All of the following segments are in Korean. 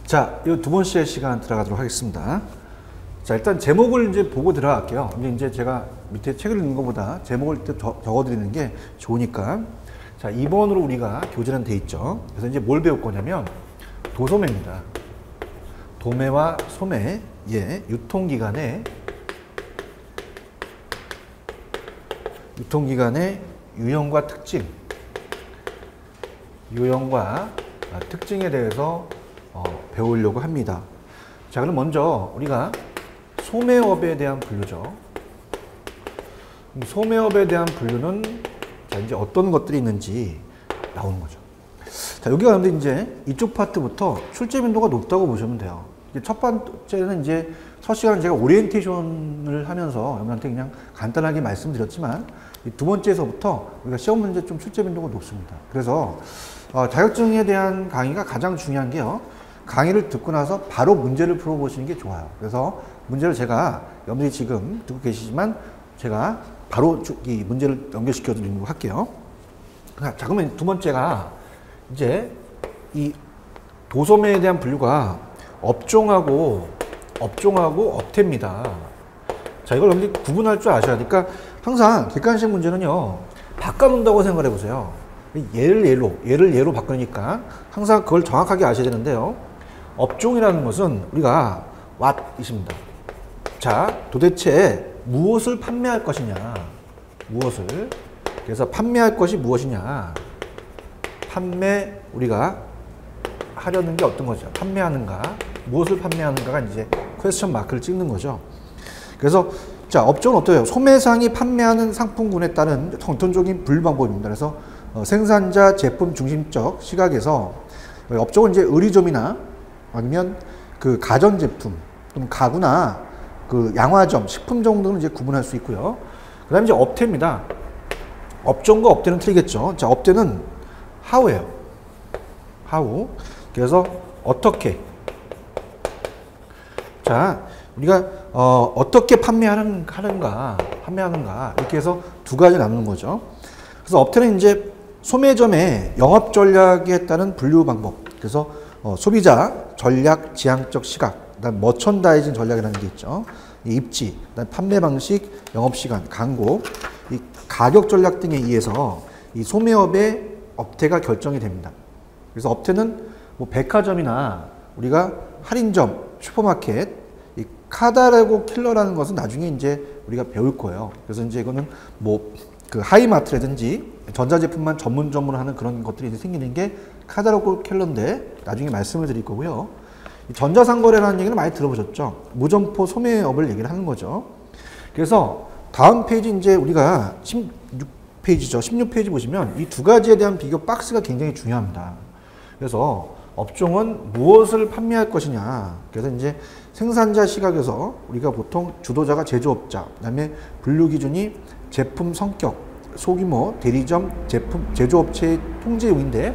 자, 이 두 번째 시간 들어가도록 하겠습니다. 자, 일단 제목을 이제 보고 들어갈게요. 근데 이제 제가 밑에 책을 읽는 것보다 제목을 적어드리는 게 좋으니까. 자, 2번으로 우리가 교재는 돼 있죠. 그래서 이제 뭘 배울 거냐면 도소매입니다. 도매와 소매의 유통기간의 유형과 특징, 유형과 특징에 대해서 배우려고 합니다. 자, 그럼 먼저 우리가 소매업에 대한 분류죠. 소매업에 대한 분류는 자, 이제 어떤 것들이 있는지 나오는 거죠. 자, 여기가 근데 이제 이쪽 파트부터 출제 빈도가 높다고 보시면 돼요. 첫 번째는 이제 첫 시간은 제가 오리엔테이션을 하면서 여러분한테 그냥 간단하게 말씀드렸지만 이 두 번째에서부터 우리가 시험 문제 좀 출제 빈도가 높습니다. 그래서 자격증에 대한 강의가 가장 중요한 게요. 강의를 듣고 나서 바로 문제를 풀어보시는 게 좋아요. 그래서 문제를 제가 여러분들이 지금 듣고 계시지만 제가 바로 이 문제를 연결시켜 드리도록 할게요. 자, 그러면 두 번째가 이제 이 도소매에 대한 분류가 업종하고 업태입니다. 자, 이걸 여러분들이 구분할 줄 아셔야 되니까 항상 객관식 문제는요, 바꿔놓는다고 생각해 보세요. 얘를 예로 바꾸니까 항상 그걸 정확하게 아셔야 되는데요. 업종이라는 것은 우리가 what입니다. 자, 도대체 무엇을 판매할 것이냐, 무엇을. 그래서 판매할 것이 무엇이냐, 우리가 하려는 게 어떤 거죠? 판매하는가, 무엇을 판매하는가가 이제 퀘스천 마크를 찍는 거죠. 그래서 자, 업종은 어때요? 소매상이 판매하는 상품군에 따른 통통적인 분류 방법입니다. 그래서 생산자 제품 중심적 시각에서 업종은 이제 의류점이나 아니면 그 가전제품, 또는 가구나 그 양화점, 식품점 등을 이제 구분할 수 있고요. 그 다음에 이제 업태입니다. 업종과 업태는 틀리겠죠. 자, 업태는 how예요. how. 그래서 어떻게. 자, 우리가 어떻게 판매하는가 이렇게 해서 두 가지 나누는 거죠. 그래서 업태는 이제 소매점의 영업 전략에 따른 분류 방법. 그래서 소비자 전략, 지향적 시각, 그다음 머천다이징 전략이라는 게 있죠. 이 입지, 그다음 판매 방식, 영업 시간, 광고, 이 가격 전략 등에 의해서 이 소매업의 업태가 결정이 됩니다. 그래서 업태는 뭐 백화점이나 우리가 할인점, 슈퍼마켓, 이 카다로그 킬러라는 것은 나중에 이제 우리가 배울 거예요. 그래서 이제 이거는 뭐 그 하이마트라든지 전자제품만 전문점으로 하는 그런 것들이 이제 생기는 게 카다로그 킬러인데 나중에 말씀을 드릴 거고요. 전자상거래라는 얘기는 많이 들어보셨죠? 무점포 소매업을 얘기를 하는 거죠. 그래서 다음 페이지 이제 우리가 16페이지죠. 16페이지 보시면 이 두 가지에 대한 비교 박스가 굉장히 중요합니다. 그래서 업종은 무엇을 판매할 것이냐. 그래서 이제 생산자 시각에서 우리가 보통 주도자가 제조업자, 그다음에 분류 기준이 제품 성격, 소규모, 대리점, 제품, 제조업체의 통제용인데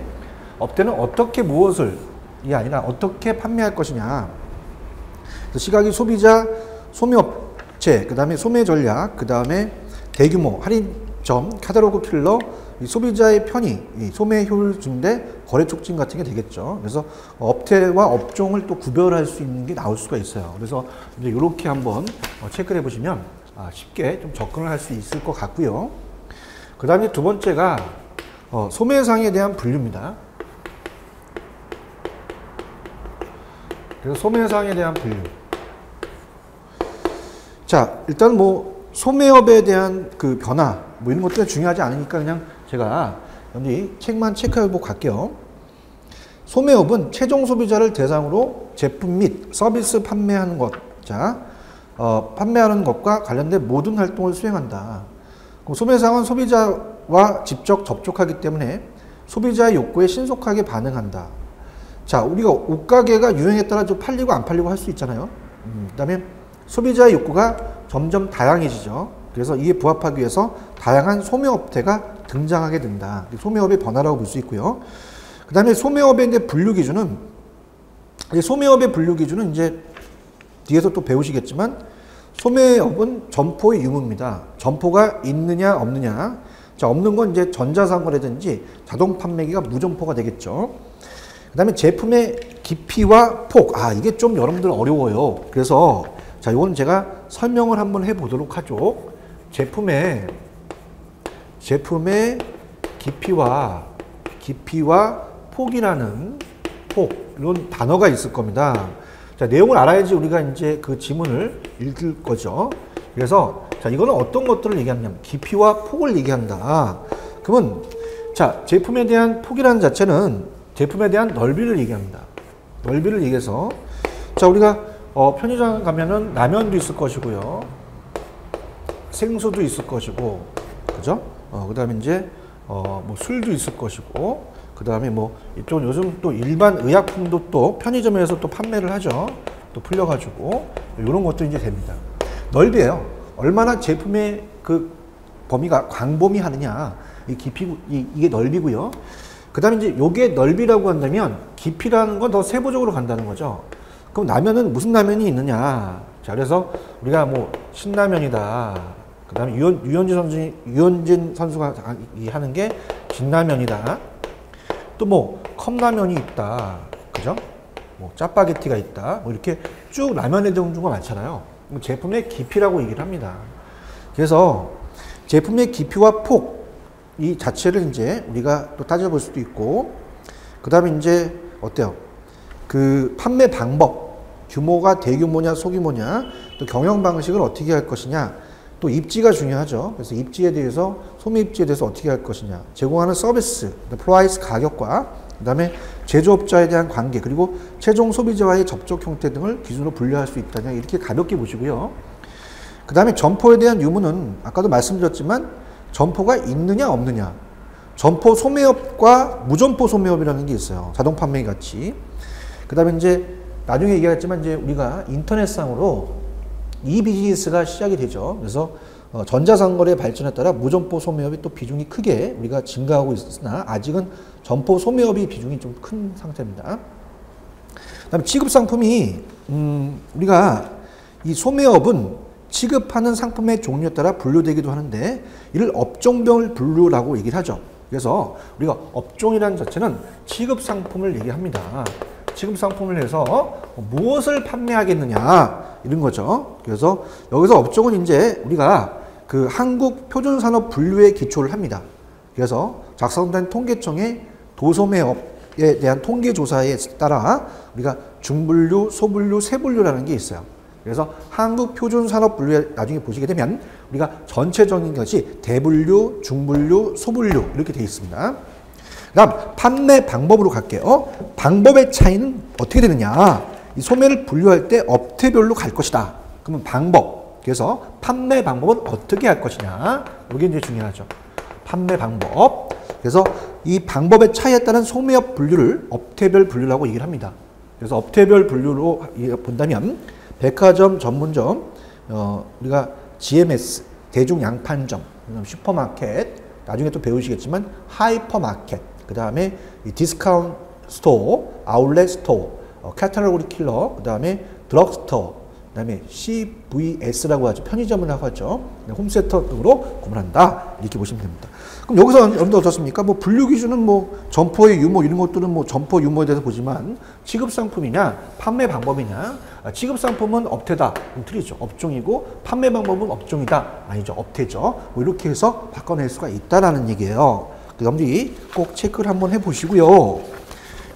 업태는 어떻게 무엇을 이 아니라 어떻게 판매할 것이냐. 그래서 시각이 소비자, 소매업체, 그 다음에 소매 전략, 그 다음에 대규모, 할인점, 카탈로그 킬러, 이 소비자의 편의, 이 소매 효율 증대, 거래 촉진 같은 게 되겠죠. 그래서 업태와 업종을 또 구별할 수 있는 게 나올 수가 있어요. 그래서 이제 이렇게 한번 체크를 해보시면 쉽게 좀 접근을 할 수 있을 것 같고요. 그 다음에 두 번째가 소매상에 대한 분류입니다. 그래서 소매상에 대한 분류. 자, 일단 뭐 소매업에 대한 그 변화 뭐 이런 것들은 중요하지 않으니까 그냥 제가 여기 책만 체크해보고 갈게요. 소매업은 최종 소비자를 대상으로 제품 및 서비스 판매하는 것. 자, 판매하는 것과 관련된 모든 활동을 수행한다. 소매상은 소비자와 직접 접촉하기 때문에 소비자의 욕구에 신속하게 반응한다. 자, 우리가 옷가게가 유행에 따라 좀 팔리고 안 팔리고 할 수 있잖아요. 그 다음에 소비자의 욕구가 점점 다양해지죠. 그래서 이에 부합하기 위해서 다양한 소매업태가 등장하게 된다. 소매업의 변화라고 볼 수 있고요. 그 다음에 소매업의 이제 분류 기준은, 이제 뒤에서 또 배우시겠지만 소매업은 점포의 유무입니다. 점포가 있느냐 없느냐. 자, 없는 건 이제 전자상거래든지 자동 판매기가 무점포가 되겠죠. 그 다음에 제품의 깊이와 폭. 이게 좀 여러분들 어려워요. 그래서 자, 이건 제가 설명을 한번 해보도록 하죠. 제품의 깊이와 폭이라는 이런 단어가 있을 겁니다. 자, 내용을 알아야지 우리가 이제 그 지문을 읽을 거죠. 그래서 자, 이거는 어떤 것들을 얘기하냐면 깊이와 폭을 얘기한다. 그러면 자, 제품에 대한 폭이라는 자체는 제품에 대한 넓이를 얘기합니다. 넓이를 얘기해서 자, 우리가 편의점 가면은 라면도 있을 것이고요. 생수도 있을 것이고, 그죠? 그 다음에 이제, 뭐 술도 있을 것이고, 그 다음에 뭐, 이쪽은 요즘 또 일반 의약품도 또 편의점에서 또 판매를 하죠. 또 풀려가지고, 이런 것도 이제 됩니다. 넓이에요. 얼마나 제품의 그 범위가 광범위하느냐. 이 깊이, 이게 넓이고요. 그 다음에 이제 요게 넓이라고 한다면, 깊이라는 건 더 세부적으로 간다는 거죠. 그럼 라면은 무슨 라면이 있느냐. 자, 그래서 우리가 뭐 신라면이다. 그 다음에 유현진 선수가 하는 게 진라면이다. 또 뭐 컵라면이 있다. 그죠? 뭐 짜파게티가 있다. 뭐 이렇게 쭉 라면의 종류가 많잖아요. 제품의 깊이라고 얘기를 합니다. 그래서 제품의 깊이와 폭, 이 자체를 이제 우리가 또 따져볼 수도 있고, 그 다음에 이제 어때요? 그 판매 방법, 규모가 대규모냐 소규모냐, 또 경영 방식을 어떻게 할 것이냐, 또 입지가 중요하죠. 그래서 입지에 대해서, 소매 입지에 대해서 어떻게 할 것이냐, 제공하는 서비스, 프라이스 가격과, 그 다음에 제조업자에 대한 관계, 그리고 최종 소비자와의 접촉 형태 등을 기준으로 분류할 수 있다냐, 이렇게 가볍게 보시고요. 그 다음에 점포에 대한 유무는 아까도 말씀드렸지만 점포가 있느냐 없느냐, 점포 소매업과 무점포 소매업이라는 게 있어요. 자동 판매 같이. 그 다음에 이제 나중에 얘기하겠지만 이제 우리가 인터넷상으로 이 비즈니스가 시작이 되죠. 그래서 전자상거래 발전에 따라 무점포 소매업이 또 비중이 크게 우리가 증가하고 있으나 아직은 점포 소매업이 비중이 좀 큰 상태입니다. 그다음에 취급 상품이 우리가 이 소매업은 취급하는 상품의 종류에 따라 분류되기도 하는데 이를 업종별 분류라고 얘기를 하죠. 그래서 우리가 업종이라는 자체는 취급 상품을 얘기합니다. 취급 상품을 해서 무엇을 판매하겠느냐 이런 거죠. 그래서 여기서 업종은 이제 우리가 그 한국 표준산업 분류에 기초를 합니다. 그래서 작성된 통계청의 도소매업에 대한 통계조사에 따라 우리가 중분류, 소분류, 세분류라는 게 있어요. 그래서 한국 표준산업 분류에 나중에 보시게 되면 우리가 전체적인 것이 대분류, 중분류, 소분류 이렇게 되어 있습니다. 그다음 판매 방법으로 갈게요. 방법의 차이는 어떻게 되느냐. 이 소매를 분류할 때 업태별로 갈 것이다. 그러면 방법. 그래서 판매 방법은 어떻게 할 것이냐. 이게 이제 중요하죠. 판매 방법. 그래서 이 방법의 차이에 따른 소매업 분류를 업태별 분류라고 얘기를 합니다. 그래서 업태별 분류로 본다면 백화점, 전문점, 우리가 GMS, 대중양판점, 슈퍼마켓, 나중에 또 배우시겠지만 하이퍼마켓, 그 다음에 디스카운트 스토어, 아울렛 스토어, 카탈로그 킬러, 그 다음에 드럭스토어, 그 다음에 CVS라고 하죠. 편의점을 하죠. 홈센터 등으로 구분한다. 이렇게 보시면 됩니다. 그럼 여기서 여러분들 어떻습니까? 뭐 분류 기준은 뭐 점포의 유무 이런 것들은 뭐 점포 유무에 대해서 보지만 취급 상품이냐, 판매 방법이냐, 취급 상품은 업태다. 그럼 틀리죠. 업종이고 판매 방법은 업종이다. 아니죠. 업태죠. 뭐 이렇게 해서 바꿔낼 수가 있다라는 얘기예요. 여러분들이 꼭 체크를 한번 해보시고요.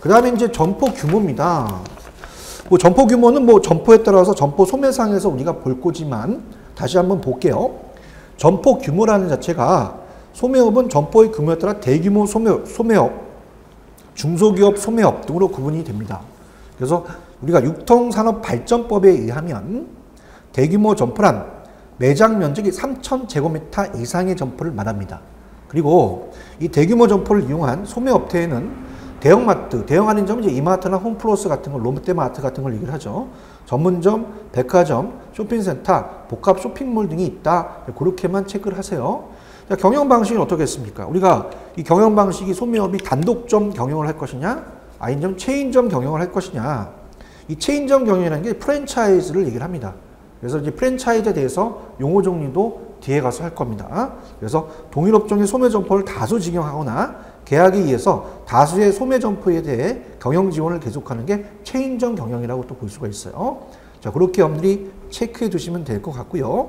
그 다음에 이제 점포 규모입니다. 뭐 점포 규모는 뭐 점포에 따라서 점포 소매상에서 우리가 볼 거지만 다시 한번 볼게요. 점포 규모라는 자체가 소매업은 점포의 규모에 따라 대규모 소매업, 중소기업 소매업 등으로 구분이 됩니다. 그래서 우리가 육통산업발전법에 의하면 대규모 점포란 매장 면적이 3,000제곱미터 이상의 점포를 말합니다. 그리고 이 대규모 점포를 이용한 소매업체에는 대형마트, 대형 할인점은 이제 이마트나 홈플러스 같은 걸, 롯데마트 같은 걸 얘기를 하죠. 전문점, 백화점, 쇼핑센터, 복합 쇼핑몰 등이 있다. 그렇게만 체크를 하세요. 자, 경영 방식은 어떻겠습니까? 우리가 이 경영 방식이 소매업이 단독점 경영을 할 것이냐, 아니면 체인점 경영을 할 것이냐. 이 체인점 경영이라는 게 프랜차이즈를 얘기를 합니다. 그래서 이제 프랜차이즈에 대해서 용어 정리도 뒤에 가서 할 겁니다. 그래서 동일 업종의 소매 점포를 다수 직영하거나 계약에 의해서 다수의 소매 점포에 대해 경영 지원을 계속하는 게 체인점 경영이라고 또 볼 수가 있어요. 자, 그렇게 여러분들이 체크해 두시면 될 것 같고요.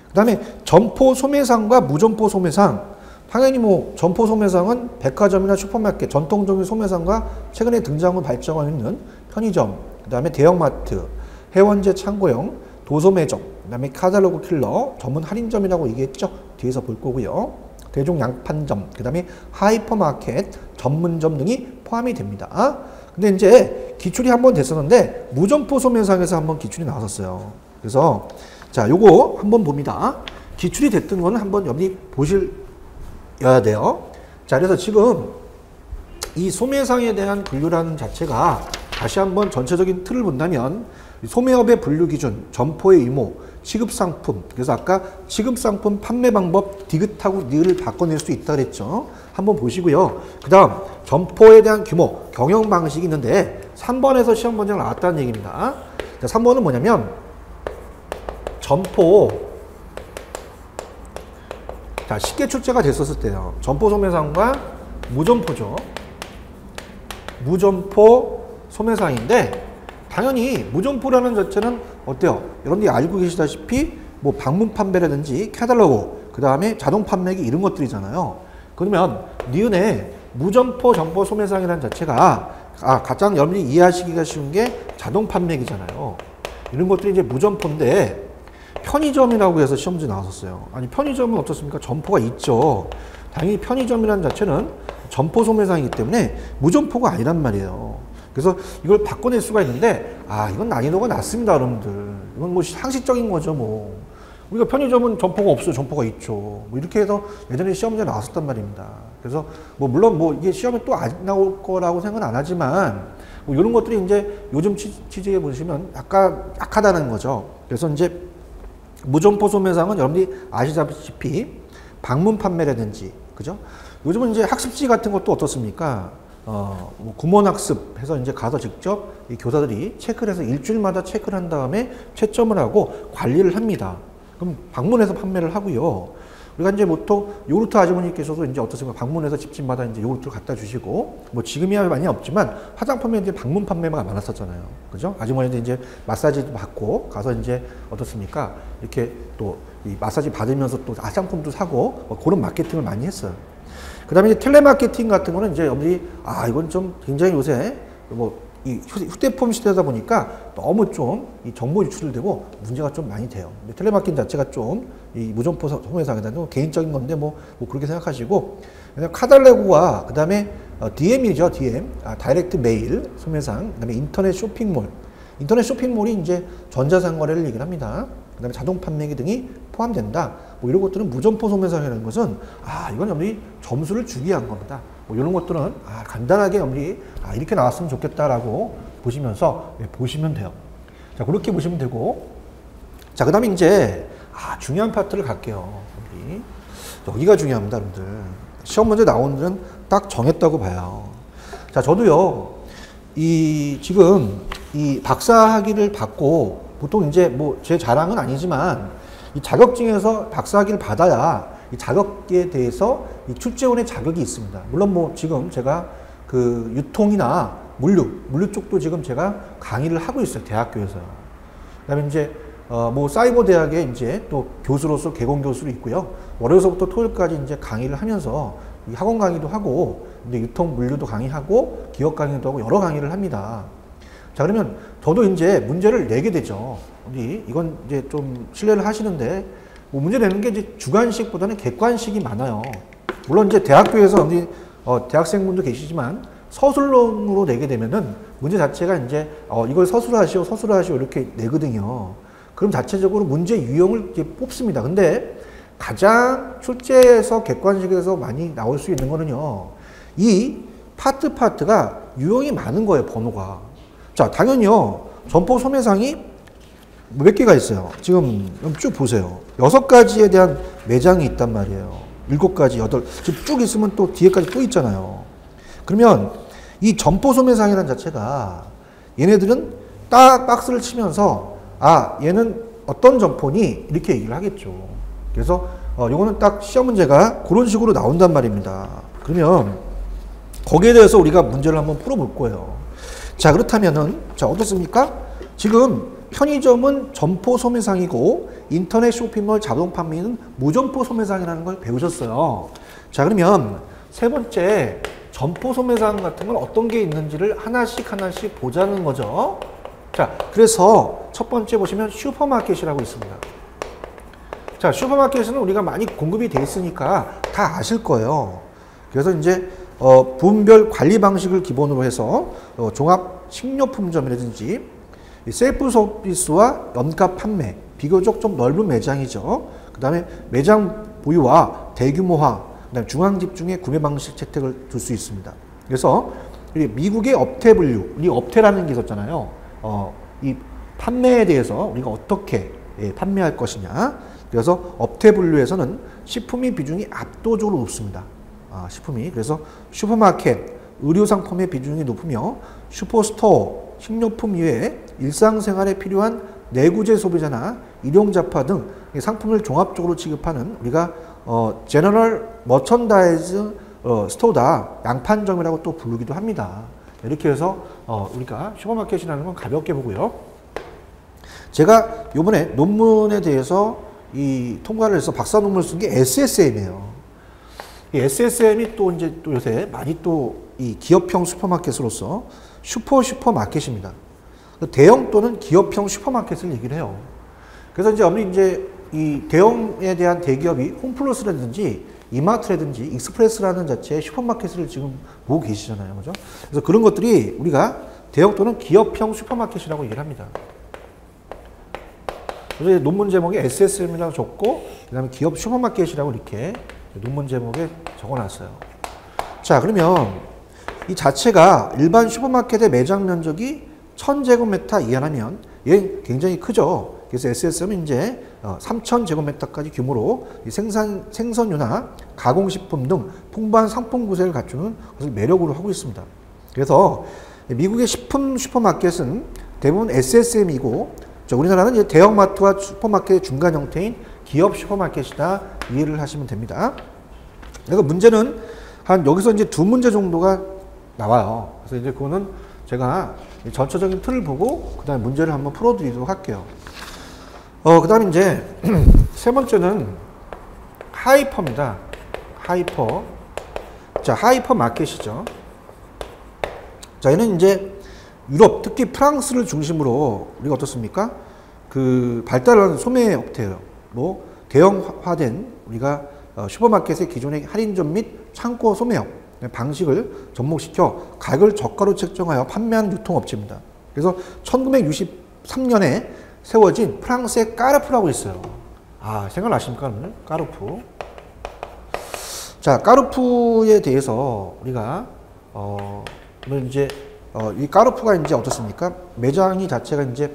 그 다음에 점포 소매상과 무점포 소매상. 당연히 뭐 점포 소매상은 백화점이나 슈퍼마켓, 전통적인 소매상과 최근에 등장을 발전하고 있는 편의점, 그 다음에 대형마트, 회원제 창고형, 도소매점, 그 다음에 카탈로그 킬러, 전문 할인점이라고 얘기했죠. 뒤에서 볼 거고요. 대중 양판점, 그 다음에 하이퍼마켓, 전문점 등이 포함이 됩니다. 근데 이제 기출이 한번 됐었는데 무점포 소매상에서 한번 기출이 나왔었어요. 그래서 자, 요거 한번 봅니다. 기출이 됐던 거는 한번 여러분이 보셔야 돼요. 자, 그래서 지금 이 소매상에 대한 분류라는 자체가 다시 한번 전체적인 틀을 본다면 소매업의 분류 기준, 점포의 의무, 취급상품. 그래서 아까 취급상품 판매 방법 디귿하고 니을 바꿔낼 수 있다 그랬죠. 한번 보시고요. 그 다음 점포에 대한 규모, 경영 방식이 있는데 3번에서 시험 문제가 나왔다는 얘기입니다. 자, 3번은 뭐냐면 점포, 자, 쉽게 출제가 됐었을 때요. 점포 소매상과 무점포죠. 무점포 소매상인데 당연히 무점포라는 자체는 어때요? 여러분들이 알고 계시다시피 뭐 방문 판매라든지 카탈로그, 그 다음에 자동 판매기 이런 것들이잖아요. 그러면 니은의 무점포 점포 소매상이라는 자체가 가장 여러분들이 이해하시기가 쉬운 게 자동 판매기잖아요. 이런 것들이 이제 무점포인데 편의점이라고 해서 시험지 나왔었어요. 아니 편의점은 어떻습니까? 점포가 있죠. 당연히 편의점이라는 자체는 점포 소매상이기 때문에 무점포가 아니란 말이에요. 그래서 이걸 바꿔낼 수가 있는데 이건 난이도가 낮습니다, 여러분들. 이건 뭐 상식적인 거죠, 뭐. 우리가 편의점은 점포가 없어요, 점포가 있죠. 뭐 이렇게 해서 예전에 시험 문제 나왔었단 말입니다. 그래서 뭐 물론 뭐 이게 시험에 또 안 나올 거라고 생각은 안 하지만 뭐 이런 것들이 이제 요즘 취지에 보시면 약하다는 거죠. 그래서 이제 무점포 소매상은 여러분들이 아시다시피 방문 판매라든지, 그죠? 요즘은 이제 학습지 같은 것도 어떻습니까? 뭐 구몬학습 해서 이제 가서 직접 이 교사들이 체크를 해서 일주일마다 체크를 한 다음에 채점을 하고 관리를 합니다. 그럼 방문해서 판매를 하고요. 우리가 이제 보통 요구르트 아주머니께서도 이제 어떻습니까? 방문해서 집집마다 이제 요구르트를 갖다 주시고, 뭐 지금이야 많이 없지만 화장품에 이제 방문 판매가 많았었잖아요. 그죠? 아주머니들 이제 마사지도 받고 가서 이제 어떻습니까? 이렇게 또 이 마사지 받으면서 또 화장품도 사고 뭐 그런 마케팅을 많이 했어요. 그 다음에 이제 텔레마케팅 같은 거는 이제 여러분들이 이건 좀 굉장히 요새 뭐 이 휴대폰 시대다 보니까 너무 좀 이 정보 유출이 되고 문제가 좀 많이 돼요. 근데 텔레마케팅 자체가 좀 이 무점포 소매상에다가 개인적인 건데 뭐 그렇게 생각하시고, 그다음 카탈로그와 그 다음에 DM이죠, DM, 다이렉트 메일 소매상, 그 다음에 인터넷 쇼핑몰. 인터넷 쇼핑몰이 이제 전자상거래를 얘기를 합니다. 그 다음에 자동 판매기 등이 포함된다. 뭐 이런 것들은 무점포 소매상이라는 것은 이건 여러분이 점수를 주기 위한 겁니다. 뭐 이런 것들은 간단하게 여러분이 이렇게 나왔으면 좋겠다라고 보시면서 보시면 돼요. 자, 그렇게 보시면 되고, 자, 그 다음에 이제 중요한 파트를 갈게요. 여기가 중요합니다, 여러분들. 시험 문제 나오는 데는 딱 정했다고 봐요. 자, 저도요, 지금 이 박사학위를 받고 보통 이제 뭐 제 자랑은 아니지만 이 자격증에서 박사학위를 받아야 이 자격에 대해서 이 출제원의 자격이 있습니다. 물론 뭐 지금 제가 그 유통이나 물류 쪽도 지금 제가 강의를 하고 있어요, 대학교에서요. 그다음에 이제 뭐 사이버 대학에 이제 또 교수로서 개공 교수로 있고요. 월요일서부터 토요일까지 이제 강의를 하면서 이 학원 강의도 하고, 근데 유통 물류도 강의하고 기업 강의도 하고 여러 강의를 합니다. 자, 그러면 저도 이제 문제를 내게 되죠. 이건 이제 좀 신뢰를 하시는데, 뭐 문제 내는 게 이제 주관식보다는 객관식이 많아요. 물론 이제 대학교에서 대학생분도 계시지만 서술론으로 내게 되면은 문제 자체가 이제 이걸 서술하시오 이렇게 내거든요. 그럼 자체적으로 문제 유형을 이제 뽑습니다. 근데 가장 출제에서 객관식에서 많이 나올 수 있는 거는요, 이 파트가 유형이 많은 거예요, 번호가. 자, 당연히요, 점포 소매상이 몇 개가 있어요. 지금 쭉 보세요. 6가지에 대한 매장이 있단 말이에요. 7가지, 8, 지금 쭉 있으면 또 뒤에까지 또 있잖아요. 그러면 이 점포 소매상이라는 자체가 얘네들은 딱 박스를 치면서 얘는 어떤 점포니? 이렇게 얘기를 하겠죠. 그래서 요거는 딱 시험 문제가 그런 식으로 나온단 말입니다. 그러면 거기에 대해서 우리가 문제를 한번 풀어볼 거예요. 자, 그렇다면은, 자, 어떻습니까? 지금 편의점은 점포 소매상이고 인터넷 쇼핑몰 자동 판매는 무점포 소매상이라는 걸 배우셨어요. 자, 그러면 세 번째, 점포 소매상 같은 건 어떤 게 있는지를 하나씩 보자는 거죠. 자, 그래서 첫 번째 보시면 슈퍼마켓이라고 있습니다. 자, 슈퍼마켓은 우리가 많이 공급이 돼 있으니까 다 아실 거예요. 그래서 이제 분별 관리 방식을 기본으로 해서 종합 식료품점이라든지 셀프 서비스와 연가 판매, 비교적 좀 넓은 매장이죠. 그 다음에 매장 보유와 대규모화, 그다음에 중앙 집중의 구매 방식 혜택을 줄 수 있습니다. 그래서 미국의 업태 분류, 우리 업태라는 게 있었잖아요. 이 판매에 대해서 우리가 어떻게 판매할 것이냐. 그래서 업태 분류에서는 식품의 비중이 압도적으로 높습니다. 식품이. 그래서 슈퍼마켓, 의료상품의 비중이 높으며 슈퍼스토어, 식료품 이외에 일상생활에 필요한 내구재 소비자나 일용잡화 등 상품을 종합적으로 취급하는 우리가 제너럴 머천다이즈 스토어다, 양판점이라고 또 부르기도 합니다. 이렇게 해서 우리가 슈퍼마켓이라는 건 가볍게 보고요. 제가 이번에 논문에 대해서 이 통과를 해서 박사 논문을 쓴 게 SSM이에요. 이 SSM이 또 이제 또 요새 많이 또 이 기업형 슈퍼마켓으로서 슈퍼마켓입니다. 대형 또는 기업형 슈퍼마켓을 얘기를 해요. 그래서 이제 아무리 이제 이 대형에 대한 대기업이 홈플러스라든지 이마트라든지 익스프레스라는 자체의 슈퍼마켓을 지금 보고 계시잖아요. 그죠? 그래서 그런 것들이 우리가 대형 또는 기업형 슈퍼마켓이라고 얘기를 합니다. 그래서 논문 제목에 SSM이라고 적고, 그 다음에 기업 슈퍼마켓이라고 이렇게 논문 제목에 적어 놨어요. 자, 그러면 이 자체가 일반 슈퍼마켓의 매장 면적이 1000제곱미터 이하라면 얘 굉장히 크죠. 그래서 SSM은 이제 3000제곱미터까지 규모로 생선류나 가공식품 등 풍부한 상품 구색을 갖추는 것을 매력으로 하고 있습니다. 그래서 미국의 식품 슈퍼마켓은 대부분 SSM이고, 우리나라는 이제 대형마트와 슈퍼마켓의 중간 형태인 기업 슈퍼마켓이다, 이해를 하시면 됩니다. 그래서 문제는 한 여기서 이제 2문제 정도가 나와요. 그래서 이제 그거는 제가 전체적인 틀을 보고 그 다음에 문제를 한번 풀어드리도록 할게요. 그 다음에 이제 세 번째는 하이퍼입니다. 하이퍼. 자, 하이퍼 마켓이죠. 자, 얘는 이제 유럽, 특히 프랑스를 중심으로 우리가 어떻습니까? 그 발달한 소매 업태예요. 뭐 대형화된 우리가 슈퍼마켓의 기존의 할인점 및 창고 소매업 방식을 접목시켜 가격을 저가로 책정하여 판매하는 유통업체입니다. 그래서 1963년에 세워진 프랑스의 까르푸라고 있어요. 생각나십니까? 까르푸. 자, 까르푸에 대해서 우리가 이제 이 까르푸가 이제 어떻습니까? 매장이 자체가 이제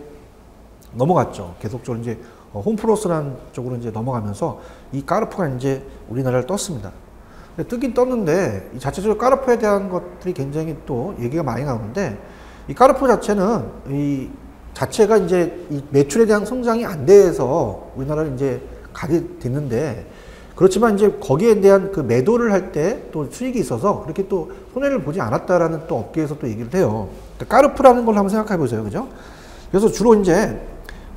넘어갔죠. 계속적으로 이제 홈플러스라는 쪽으로 이제 넘어가면서 이 까르푸가 이제 우리나라를 떴습니다. 뜨긴 떴는데 이 자체적으로 까르푸에 대한 것들이 굉장히 또 얘기가 많이 나오는데, 이 까르푸 자체는 이 자체가 이제 이 매출에 대한 성장이 안 돼서 우리나라를 이제 가게 됐는데, 그렇지만 이제 거기에 대한 그 매도를 할 때 또 수익이 있어서 그렇게 또 손해를 보지 않았다라는 또 업계에서 또 얘기를 해요. 까르푸라는 걸 한번 생각해 보세요. 그죠? 그래서 주로 이제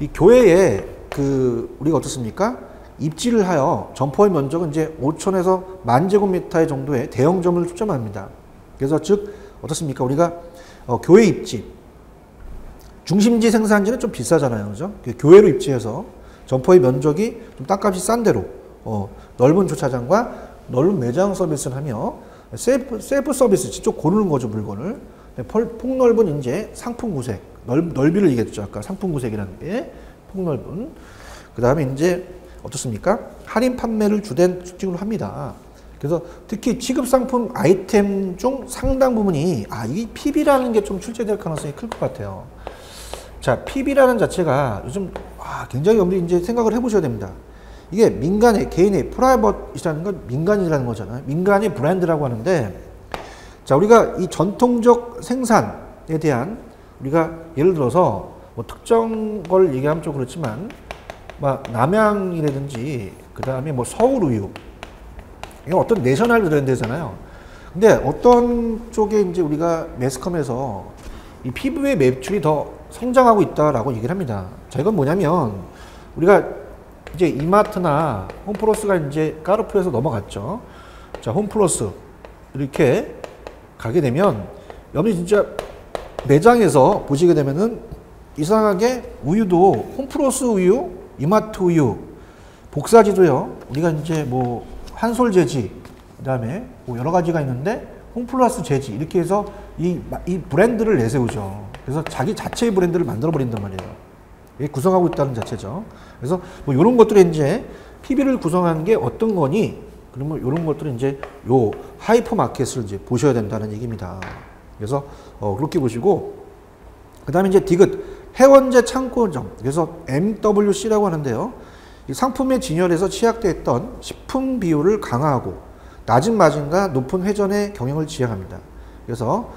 이 교회에 그 우리가 어떻습니까? 입지를 하여 점포의 면적은 이제 5,000에서 10,000제곱미터 정도의 대형점을 초점합니다. 그래서 즉 어떻습니까? 우리가 교회 입지, 중심지 생산지는 좀 비싸잖아요. 그죠? 교회로 입지해서 점포의 면적이 좀 땅값이 싼 데로 넓은 주차장과 넓은 매장 서비스를 하며 셀프 서비스, 직접 고르는 거죠, 물건을. 폭넓은 이제 상품 구색, 넓이를 얘기했죠. 아까 상품 구색이라는 게 폭넓은. 그 다음에 이제 어떻습니까? 할인 판매를 주된 특징으로 합니다. 그래서 특히 취급 상품 아이템 중 상당 부분이 이 PB라는 게 좀 출제될 가능성이 클 것 같아요. 자, PB라는 자체가 요즘 굉장히 여러분들이 이제 생각을 해보셔야 됩니다. 이게 민간의 개인의 프라이버트이라는 건 민간이라는 거잖아요. 민간의 브랜드라고 하는데, 자, 우리가 이 전통적 생산에 대한 우리가 예를 들어서 뭐 특정 걸 얘기하면 좀 그렇지만 막 남양이라든지 그 다음에 뭐 서울우유, 이건 어떤 내셔널 브랜드잖아요. 근데 어떤 쪽에 이제 우리가 매스컴에서 이 피부의 매출이 더 성장하고 있다라고 얘기를 합니다. 자, 이건 뭐냐면 우리가 이제 이마트나 홈플러스가 이제 까르푸에서 넘어갔죠. 자, 홈플러스 이렇게 가게 되면 여러분이 진짜 매장에서 보시게 되면은 이상하게 우유도 홈플러스 우유, 이마트 우유, 복사지도요. 우리가 이제 뭐 한솔 재지, 그다음에 뭐 여러 가지가 있는데 홈플러스 재지 이렇게 해서 이 브랜드를 내세우죠. 그래서 자기 자체의 브랜드를 만들어 버린단 말이에요. 이게 구성하고 있다는 자체죠. 그래서 뭐 이런 것들이 이제 PB를 구성하는 게 어떤 거니? 그러면 이런 것들은 이제 요 하이퍼 마켓을 이제 보셔야 된다는 얘기입니다. 그래서 그렇게 보시고, 그 다음에 이제 디귿 해원제 창고점, 그래서 MWC라고 하는데요. 이 상품의 진열에서 취약됐던 식품 비율을 강화하고 낮은 마진과 높은 회전의 경영을 지향합니다. 그래서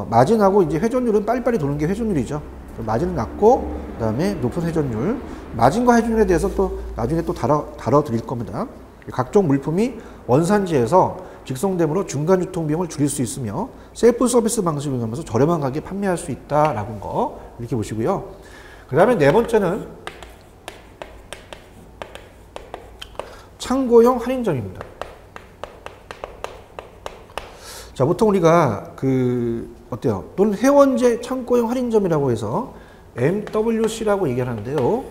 마진하고 이제 회전율은 빨리빨리 도는 게 회전율이죠. 마진은 낮고 그다음에 높은 회전율, 마진과 회전율에 대해서 또 나중에 또 다뤄드릴 겁니다. 각종 물품이 원산지에서 직송됨으로 중간 유통 비용을 줄일 수 있으며 셀프 서비스 방식을 이용하면서 저렴한 가격에 판매할 수 있다라는 거 이렇게 보시고요. 그 다음에 네 번째는 창고형 할인점입니다. 자, 보통 우리가 어때요? 또는 회원제 창고형 할인점이라고 해서 MWC라고 얘기하는데요.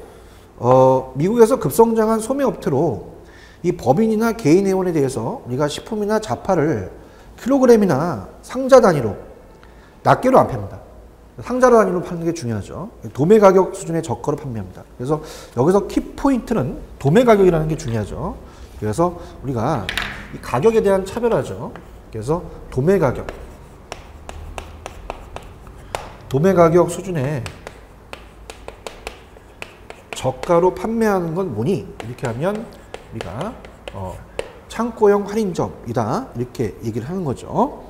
미국에서 급성장한 소매업체로 이 법인이나 개인 회원에 대해서 우리가 식품이나 자파를 킬로그램이나 상자 단위로 낱개로 안 팝니다. 상자 단위로 파는 게 중요하죠. 도매 가격 수준의 저가로 판매합니다. 그래서 여기서 키포인트는 도매 가격이라는 게 중요하죠. 그래서 우리가 이 가격에 대한 차별화죠. 그래서 도매 가격 수준의 저가로 판매하는 건 뭐니? 이렇게 하면 우리가 창고형 할인점이다 이렇게 얘기를 하는 거죠.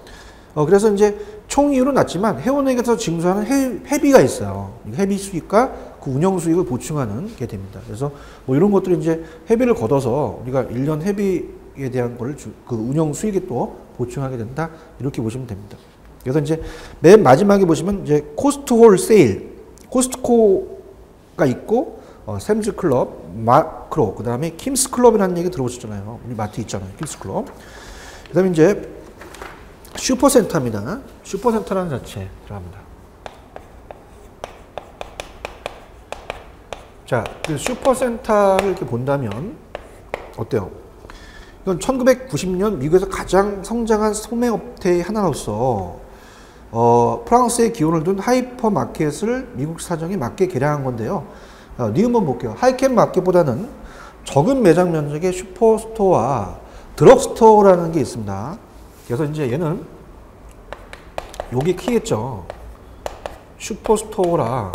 그래서 이제 총 이율은 낮지만 회원에게서 징수하는 회비가 있어요. 회비 수익과 그 운영 수익을 보충하는 게 됩니다. 그래서 뭐 이런 것들이 이제 회비를 걷어서 우리가 1년 회비에 대한 걸 그 운영 수익에 또 보충하게 된다 이렇게 보시면 됩니다. 그래서 이제 맨 마지막에 보시면 이제 코스트홀 세일, 코스트코가 있고 샘즈클럽, 마크로, 그 다음에 킴스클럽이라는 얘기 들어보셨잖아요. 우리 마트 있잖아요. 킴스클럽. 그 다음에 이제 슈퍼센터입니다. 슈퍼센터라는 자체 들어갑니다. 자, 그 슈퍼센터를 이렇게 본다면 어때요? 이건 1990년 미국에서 가장 성장한 소매업체의 하나로서 프랑스의 기원을 둔 하이퍼 마켓을 미국 사정에 맞게 개량한 건데요. 한번 볼게요. 하이캡 마켓보다는 적은 매장 면적의 슈퍼스토어와 드럭스토어라는 게 있습니다. 그래서 이제 얘는 요게 키겠죠. 슈퍼스토어라.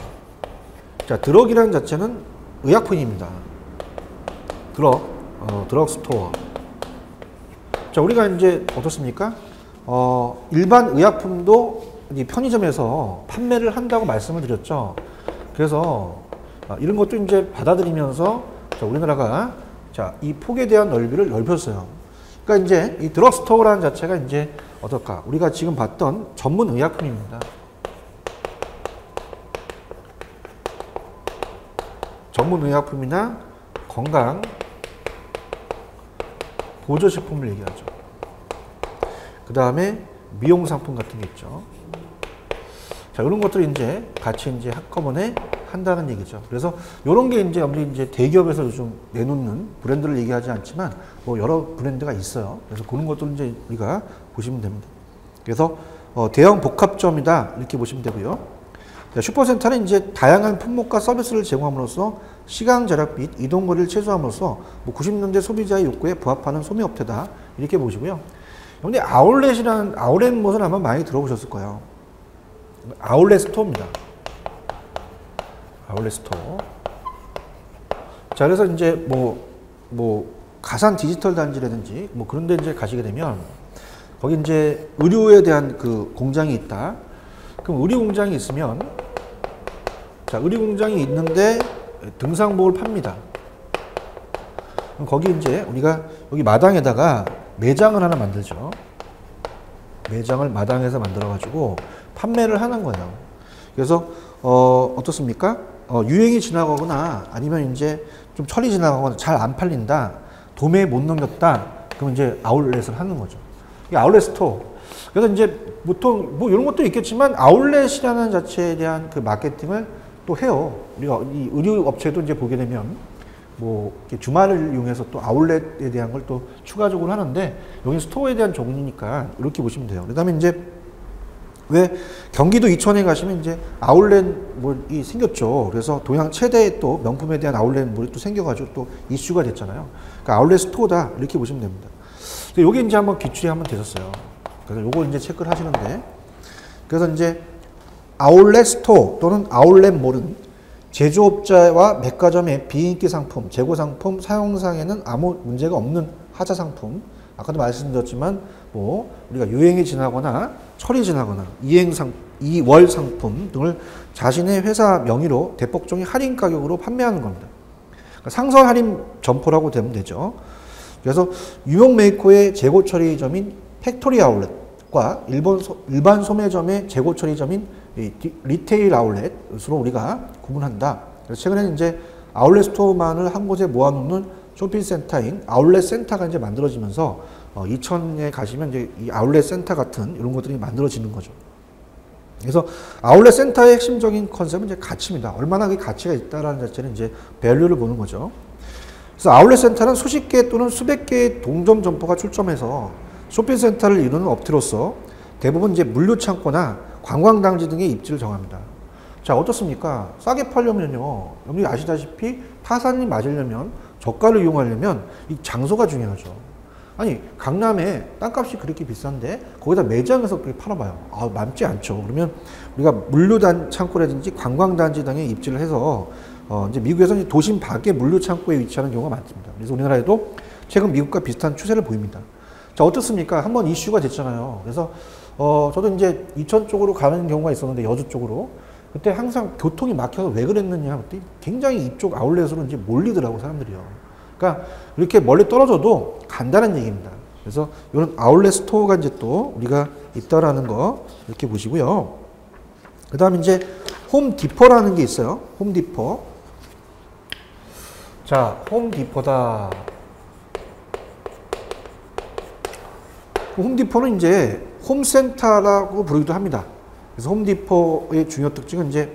자, 드럭이라는 자체는 의약품입니다. 드럭스토어. 자, 우리가 이제 어떻습니까? 일반 의약품도 이 편의점에서 판매를 한다고 말씀을 드렸죠. 그래서 이런 것도 이제 받아들이면서 자, 우리나라가 자, 이 폭에 대한 넓이를 넓혔어요. 그러니까 이제 이 드럭스토어라는 자체가 이제 어떨까? 우리가 지금 봤던 전문 의약품입니다. 전문 의약품이나 건강 보조식품을 얘기하죠. 그 다음에 미용 상품 같은 게 있죠. 자, 이런 것들을 이제 같이 이제 한꺼번에 한다는 얘기죠. 그래서 이런 게 이제 우리 이제 대기업에서 요즘 내놓는 브랜드를 얘기하지 않지만 뭐 여러 브랜드가 있어요. 그래서 그런 것들을 이제 우리가 보시면 됩니다. 그래서 대형 복합점이다 이렇게 보시면 되고요. 자, 슈퍼센터는 이제 다양한 품목과 서비스를 제공함으로써 시간 절약 및 이동 거리를 최소화함으로써 뭐 90년대 소비자의 욕구에 부합하는 소매업체다 이렇게 보시고요. 근데 아울렛 못은 아마 많이 들어보셨을 거예요. 아울렛 스토어입니다. 아울렛 스토어. 자, 그래서 이제 뭐 가상 디지털 단지라든지 뭐 그런 데 이제 가시게 되면 거기 이제 의료에 대한 그 공장이 있다. 그럼 의료 공장이 있으면 자, 의료 공장이 있는데 등산복을 팝니다. 그럼 거기 이제 우리가 여기 마당에다가 매장을 하나 만들죠. 매장을 마당에서 만들어가지고 판매를 하는 거예요. 그래서 어떻습니까? 유행이 지나가거나 아니면 이제 좀 철이 지나가거나 잘 안 팔린다, 도매에 못 넘겼다, 그러면 이제 아울렛을 하는 거죠. 이 아울렛 스토어. 그래서 이제 보통 뭐 이런 것도 있겠지만 아울렛이라는 자체에 대한 그 마케팅을 또 해요. 우리가 이 의류 업체도 이제 보게 되면 뭐 주말을 이용해서 또 아울렛에 대한 걸 또 추가적으로 하는데, 여기 스토어에 대한 종류니까 이렇게 보시면 돼요. 그다음에 이제 왜 경기도 이천에 가시면 이제 아울렛몰이 생겼죠. 그래서 동양 최대의 또 명품에 대한 아울렛몰이 또 생겨가지고 또 이슈가 됐잖아요. 그러니까 아울렛 스토어다 이렇게 보시면 됩니다. 요게 이제 한번 기출이 한번 되셨어요. 그래서 요거 이제 체크를 하시는데, 그래서 이제 아울렛 스토어 또는 아울렛몰은 제조업자와 백화점의 비인기 상품, 재고 상품 사용상에는 아무 문제가 없는 하자 상품, 아까도 말씀드렸지만 뭐 우리가 유행이 지나거나 철이 지나거나 이월 상품 등을 자신의 회사 명의로 대폭적인 할인 가격으로 판매하는 겁니다. 그러니까 상설 할인 점포라고 되면 되죠. 그래서 유명 메이커의 재고 처리점인 팩토리 아울렛과 일반 소매점의 재고 처리점인 리테일 아울렛으로 우리가 구분한다. 그래서 최근에는 이제 아울렛 스토어만을 한 곳에 모아놓는 쇼핑센터인 아울렛 센터가 이제 만들어지면서 이천에 가시면 이제 이 아울렛 센터 같은 이런 것들이 만들어지는 거죠. 그래서 아울렛 센터의 핵심적인 컨셉은 이제 가치입니다. 얼마나 그 가치가 있다라는 자체는 이제 밸류를 보는 거죠. 그래서 아울렛 센터는 수십 개 또는 수백 개의 동점 점포가 출점해서 쇼핑센터를 이루는 업체로서 대부분 이제 물류창고나 관광단지 등의 입지를 정합니다. 자, 어떻습니까? 싸게 팔려면요, 여러분이 아시다시피 타산이 맞으려면, 저가를 이용하려면 이 장소가 중요하죠. 아니, 강남에 땅값이 그렇게 비싼데 거기다 매장에서 그렇게 팔아봐요. 아, 남지 않죠. 그러면 우리가 물류단 창고라든지 관광단지 등에 입지를 해서 이제 미국에서는 도심 밖에 물류창고에 위치하는 경우가 많습니다. 그래서 우리나라에도 최근 미국과 비슷한 추세를 보입니다. 자, 어떻습니까? 한번 이슈가 됐잖아요. 그래서 저도 이제 이천 쪽으로 가는 경우가 있었는데, 여주 쪽으로. 그때 항상 교통이 막혀서 왜 그랬느냐 그때 굉장히 이쪽 아울렛으로 이제 몰리더라고, 사람들이요. 그러니까 이렇게 멀리 떨어져도 간다는 얘기입니다. 그래서 이런 아울렛 스토어가 이제 또 우리가 있다라는 거 이렇게 보시고요. 그 다음에 이제 홈디포라는 게 있어요. 홈디포. 자, 홈디포다. 홈디포는 이제 홈센터라고 부르기도 합니다. 그래서 홈디포의 중요 특징은 이제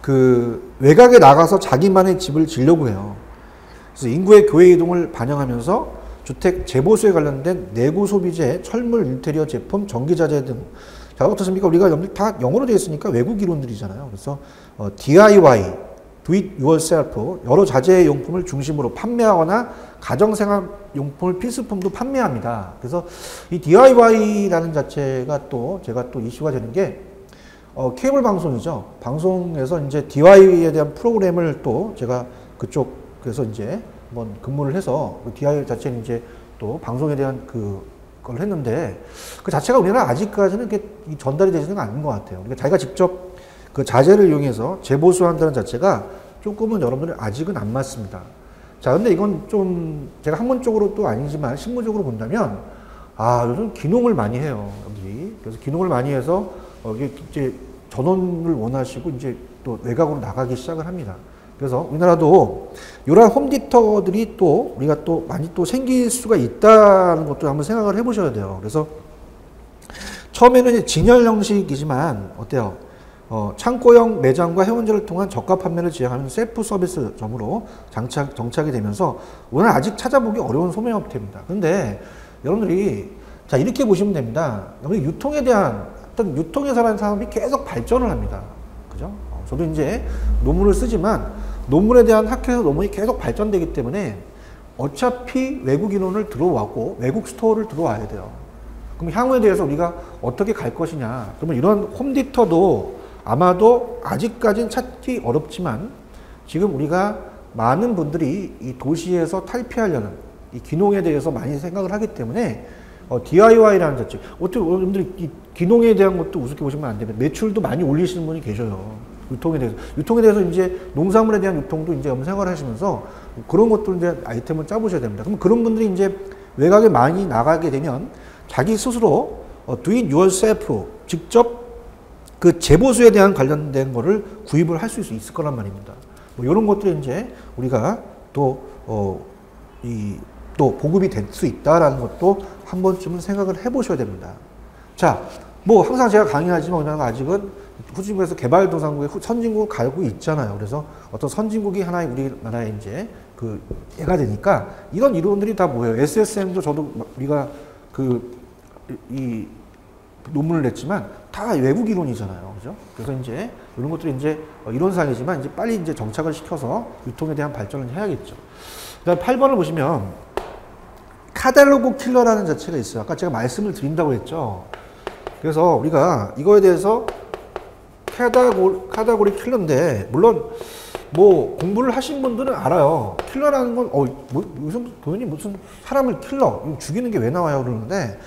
그 외곽에 나가서 자기만의 집을 지려고 해요. 그래서 인구의 교외 이동을 반영하면서 주택 재보수에 관련된 내구 소비재, 철물, 인테리어 제품, 전기자재 등. 자, 어떻습니까? 우리가 다 영어로 되어 있으니까 외국 이론들이잖아요. 그래서 DIY, Do It Yourself, 여러 자재 용품을 중심으로 판매하거나 가정생활 용품을 필수품도 판매합니다. 그래서 이 DIY라는 자체가 또 제가 또 이슈가 되는 게 케이블 방송이죠. 방송에서 이제 DIY에 대한 프로그램을 또 제가 그쪽에서 이제 한번 근무를 해서 그 DIY 자체는 이제 또 방송에 대한 그걸 했는데, 그 자체가 우리나라 아직까지는 이렇게 전달이 되지는 않는 것 같아요. 그러니까 자기가 직접 그 자재를 이용해서 재보수한다는 자체가 조금은 여러분들 아직은 안 맞습니다. 자, 근데 이건 좀 제가 학문적으로 또 아니지만 실무적으로 본다면, 요즘 기농을 많이 해요, 여러분들이. 그래서 기농을 많이 해서 이제 전원을 원하시고 이제 또 외곽으로 나가기 시작을 합니다. 그래서 우리나라도 이러한 홈디터들이 또 우리가 또 많이 또 생길 수가 있다는 것도 한번 생각을 해보셔야 돼요. 그래서 처음에는 이제 진열 형식이지만 어때요? 창고형 매장과 회원제를 통한 저가 판매를 지향하는 셀프 서비스점으로 정착이 되면서 오늘 아직 찾아보기 어려운 소매업체입니다. 근데 여러분들이 자, 이렇게 보시면 됩니다. 여러분이 유통에 대한 어떤 유통회사라는 산업이 계속 발전을 합니다. 그죠? 저도 이제 논문을 쓰지만 논문에 대한 학회에서 논문이 계속 발전되기 때문에 어차피 외국 인원을 들어왔고 외국 스토어를 들어와야 돼요. 그럼 향후에 대해서 우리가 어떻게 갈 것이냐. 그러면 이런 홈디터도 아마도 아직까지는 찾기 어렵지만 지금 우리가 많은 분들이 이 도시에서 탈피하려는 이 기농에 대해서 많이 생각을 하기 때문에 DIY라는 자체, 어떻게 여러분들이 이 기농에 대한 것도 우습게 보시면 안 됩니다. 매출도 많이 올리시는 분이 계셔요. 유통에 대해서 이제 농산물에 대한 유통도 이제 생활을 하시면서 그런 것도 이제 아이템을 짜보셔야 됩니다. 그럼 그런 분들이 이제 외곽에 많이 나가게 되면 자기 스스로 do it yourself 직접 그 재보수에 대한 관련된 거를 구입을 할 수 있을 거란 말입니다. 뭐 이런 것들이 이제 우리가 또 보급이 될 수 있다라는 것도 한 번쯤은 생각을 해보셔야 됩니다. 자, 뭐 항상 제가 강의하지만 우리나라가 아직은 후진국에서 개발도상국에 선진국을 가고 있잖아요. 그래서 어떤 선진국이 하나의 우리나라에 이제 그 애가 되니까 이런 이론들이 다 뭐예요? SSM도 저도 우리가 이 논문을 냈지만 다 외국 이론이잖아요. 그죠? 그래서 이제 이런 것들이 이제 이론상이지만 이제 빨리 이제 정착을 시켜서 유통에 대한 발전을 해야겠죠. 그다음 8번을 보시면 카탈로그 킬러라는 자체가 있어요. 아까 제가 말씀을 드린다고 했죠. 그래서 우리가 이거에 대해서 카테고리 킬러인데 물론 뭐 공부를 하신 분들은 알아요. 킬러라는 건 무슨 도현이 무슨 사람을 죽이는 게 왜 나와요 그러는데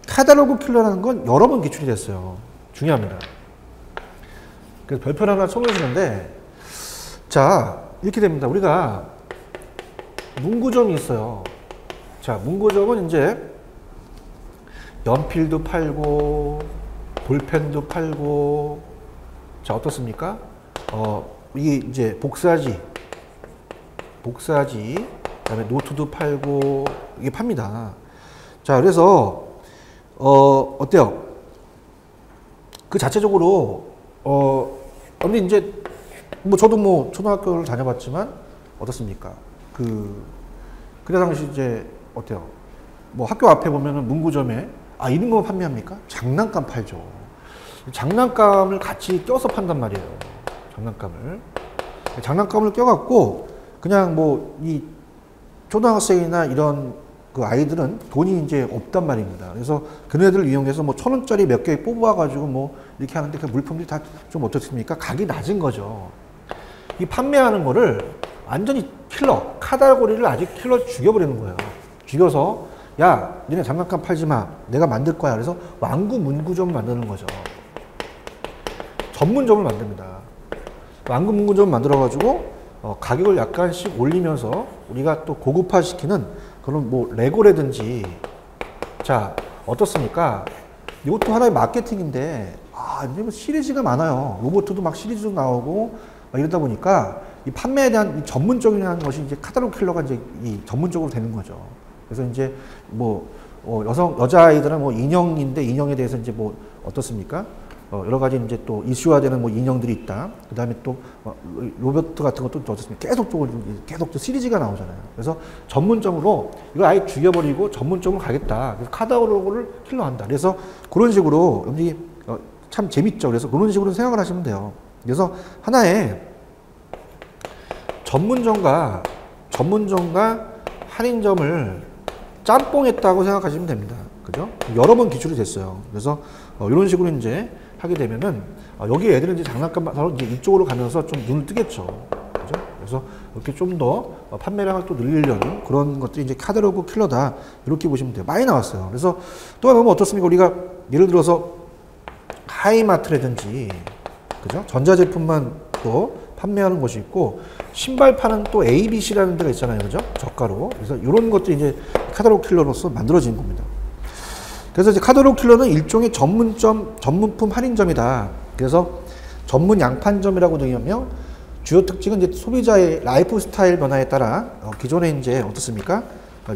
카탈로그 킬러라는 건 여러 번 기출이 됐어요. 중요합니다. 그래서 별표 하나 쳐놓으시는데 자 이렇게 됩니다. 우리가 문구점이 있어요. 자 문구점은 이제 연필도 팔고 볼펜도 팔고 자 어떻습니까? 이게 이제 복사지 그다음에 노트도 팔고 이게 팝니다. 자 그래서 어때요? 그 자체적으로 근데 이제 뭐 저도 뭐 초등학교를 다녀봤지만 어떻습니까? 그때 당시 이제 어때요? 뭐 학교 앞에 보면은 문구점에 이런 거 판매합니까? 장난감 팔죠. 장난감을 같이 껴서 판단 말이에요. 장난감을 껴갖고 그냥 뭐 이 초등학생이나 이런 그 아이들은 돈이 이제 없단 말입니다. 그래서 그네들을 이용해서 뭐 1,000원짜리 몇 개 뽑아가지고 뭐 이렇게 하는데 그 물품들이 다 좀 어떻습니까? 가격이 낮은 거죠. 이 판매하는 거를 완전히 카탈고리를 아주 죽여버리는 거예요. 죽여서 야, 니네 장난감 팔지 마. 내가 만들 거야. 그래서 완구 문구점을 만드는 거죠. 전문점을 만듭니다. 완구 문구점을 만들어가지고 가격을 약간씩 올리면서 우리가 또 고급화시키는 그런 뭐 레고라든지 자 어떻습니까? 이것도 하나의 마케팅인데 이제 뭐 시리즈가 많아요. 로봇도 막 시리즈도 나오고 막 이러다 보니까 이 판매에 대한 이 전문적이라는 것이 이제 카탈로그 킬러가 이제 이 전문적으로 되는 거죠. 그래서 이제 뭐 여자아이들은 뭐 인형인데 인형에 대해서 이제 뭐 어떻습니까? 여러 가지 이제 또 이슈화되는 뭐 인형들이 있다. 그 다음에 또 로봇 같은 것도 어떻습니까? 계속 또 시리즈가 나오잖아요. 그래서 전문점으로 이걸 아예 죽여버리고 전문점으로 가겠다. 그래서 카탈로그를 킬러한다. 그래서 그런 식으로 여러분들이 참 재밌죠. 그래서 그런 식으로 생각을 하시면 돼요. 그래서 하나의 전문점과 할인점을 짬뽕했다고 생각하시면 됩니다. 그죠? 여러 번 기출이 됐어요. 그래서 이런 식으로 이제 하게 되면은 여기 애들은 이제 장난감 바로 이제 이쪽으로 가면서 좀 눈을 뜨겠죠. 그죠? 그래서 이렇게 좀 더 판매량을 또 늘리려는 그런 것들이 이제 카탈로그 킬러다. 이렇게 보시면 돼요. 많이 나왔어요. 그래서 또 하나 보면 어떻습니까? 우리가 예를 들어서 하이마트라든지 그죠? 전자제품만 또 판매하는 곳이 있고 신발 파는 또 ABC라는 데가 있잖아요. 그죠? 저가로. 그래서 이런 것들이 이제 카탈로그 킬러로서 만들어진 겁니다. 그래서 이제 카탈로그 킬러는 일종의 전문품 할인점이다. 그래서 전문 양판점이라고 되냐면 주요 특징은 이제 소비자의 라이프 스타일 변화에 따라 기존에 이제 어떻습니까?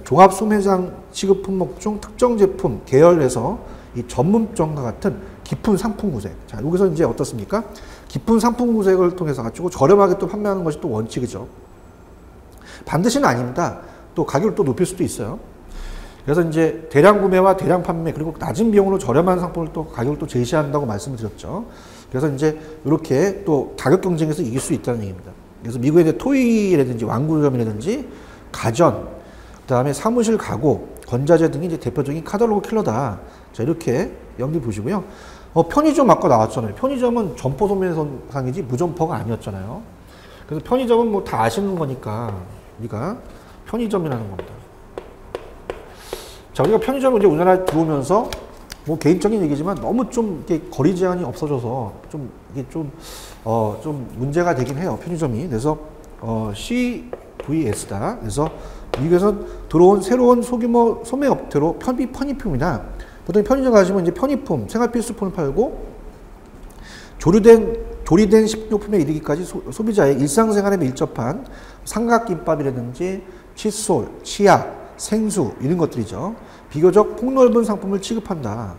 종합 소매장 취급 품목 중 특정 제품 계열에서 이 전문점과 같은 깊은 상품 구색. 자, 여기서 이제 어떻습니까? 깊은 상품 구색을 통해서 가지고 저렴하게 또 판매하는 것이 또 원칙이죠. 반드시는 아닙니다. 또 가격을 또 높일 수도 있어요. 그래서 이제 대량 구매와 대량 판매 그리고 낮은 비용으로 저렴한 상품을 또 가격을 또 제시한다고 말씀을 드렸죠. 그래서 이제 이렇게 또 가격 경쟁에서 이길 수 있다는 얘기입니다. 그래서 미국의 이제 토이라든지 완구점이라든지 가전, 그다음에 사무실 가구, 건자재 등이 이제 대표적인 카탈로그 킬러다. 자 이렇게 여러분들 보시고요. 편의점 아까 나왔잖아요. 편의점은 점포 소매상이지 무점포가 아니었잖아요. 그래서 편의점은 뭐 다 아시는 거니까 우리가 편의점이라는 겁니다. 자, 우리가 편의점을 이제 우리나라에 들어오면서 뭐 개인적인 얘기지만 너무 좀 이렇게 거리 제한이 없어져서 좀 이게 좀 문제가 되긴 해요. 편의점이. 그래서 CVS다. 그래서 미국에서 들어온 새로운 소규모 소매업체로 편의품이나 보통 편의점 가시면 이제 편의품, 생활필수품을 팔고 조리된 식료품에 이르기까지 소비자의 일상생활에 밀접한 삼각김밥이라든지 칫솔, 치약, 생수 이런 것들이죠. 비교적 폭넓은 상품을 취급한다.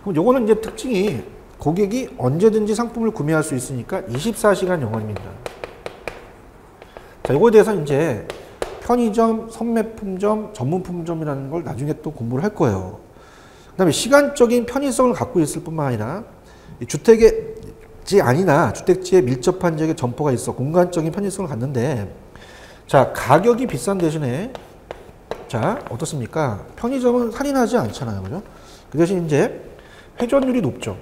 그럼 요거는 이제 특징이 고객이 언제든지 상품을 구매할 수 있으니까 24시간 영업입니다. 자, 요거에 대해서 이제 편의점, 선매품점, 전문품점이라는 걸 나중에 또 공부를 할 거예요. 그 다음에 시간적인 편의성을 갖고 있을 뿐만 아니라 주택지 아니나 주택지에 밀접한 지역에 점포가 있어 공간적인 편의성을 갖는데, 자, 가격이 비싼 대신에 자, 어떻습니까? 편의점은 할인하지 않잖아요. 그죠? 그 대신 이제 회전율이 높죠.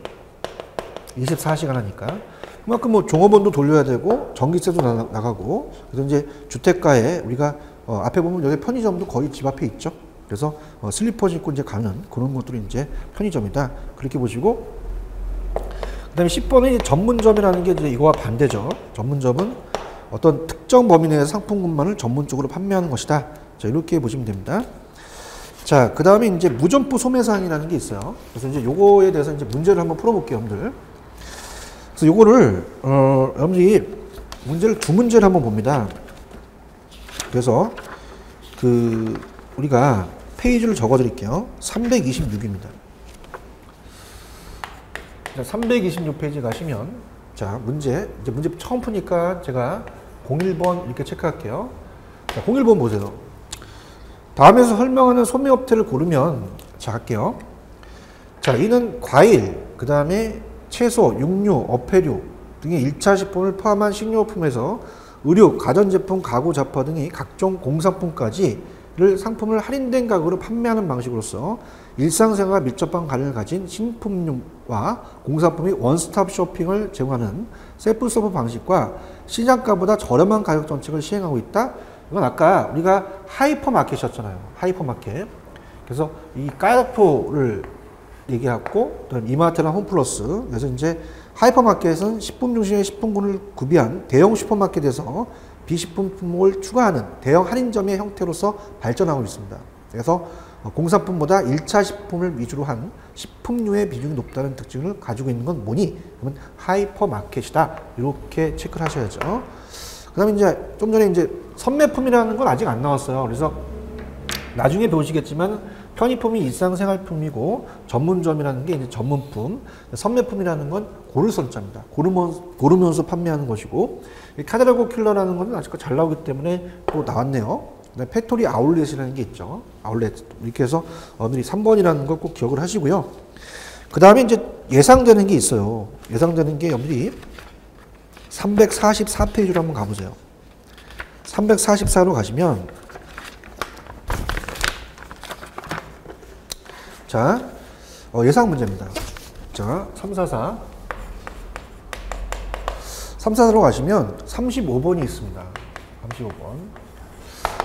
24시간 하니까. 그만큼 뭐 종업원도 돌려야 되고 전기세도 나가고. 그래서 이제 주택가에 우리가 앞에 보면 여기 편의점도 거의 집 앞에 있죠. 그래서 슬리퍼 신고 이제 가는 그런 것들이 이제 편의점이다. 그렇게 보시고. 그 다음에 10번은 전문점이라는 게 이제 이거와 반대죠. 전문점은 어떤 특정 범위 내에서 상품군만을 전문적으로 판매하는 것이다. 자, 이렇게 보시면 됩니다. 자, 그 다음에 이제 무점포 소매사항이라는 게 있어요. 그래서 이제 요거에 대해서 이제 문제를 한번 풀어볼게요, 여러분들. 그래서 요거를, 여러분들이 문제를 두 문제를 한번 봅니다. 그래서 우리가 페이지를 적어 드릴게요. 326입니다. 326페이지 가시면, 자, 문제 처음 푸니까 제가 01번 이렇게 체크할게요. 자, 01번 보세요. 다음에서 설명하는 소매업체를 고르면, 자, 할게요. 자, 이는 과일, 그 다음에 채소, 육류, 어패류 등의 1차 식품을 포함한 식료품에서 의류, 가전제품, 가구, 잡화 등의 각종 공산품까지를 상품을 할인된 가격으로 판매하는 방식으로서 일상생활과 밀접한 관련을 가진 신품류와 공산품이 원스톱 쇼핑을 제공하는 셀프 서브 방식과 시장가보다 저렴한 가격 정책을 시행하고 있다. 이건 아까 우리가 하이퍼마켓이었잖아요. 하이퍼마켓. 그래서 이 까르푸를 얘기하고, 이마트나 홈플러스. 그래서 이제 하이퍼마켓은 식품 중심의 식품군을 구비한 대형 슈퍼마켓에서 비식품품을 추가하는 대형 할인점의 형태로서 발전하고 있습니다. 그래서 공산품보다 1차 식품을 위주로 한 식품류의 비중이 높다는 특징을 가지고 있는 건 뭐니? 그러면 하이퍼마켓이다. 이렇게 체크를 하셔야죠. 그 다음에 이제 좀 전에 이제 선매품이라는 건 아직 안 나왔어요. 그래서 나중에 배우시겠지만 편의품이 일상생활품이고 전문점이라는 게 이제 전문품, 선매품이라는 건 고를 선자입니다. 고르면서 판매하는 것이고, 카드라고 킬러라는 건 아직 잘 나오기 때문에 또 나왔네요. 그다음에 팩토리 아울렛이라는 게 있죠. 아울렛. 이렇게 해서 오늘이 3번이라는 걸 꼭 기억을 하시고요. 그 다음에 이제 예상되는 게 있어요. 예상되는 게 여러분들이 344페이지로 한번 가보세요. 344로 가시면, 자, 예상 문제입니다. 자, 344로 가시면 35번이 있습니다. 35번.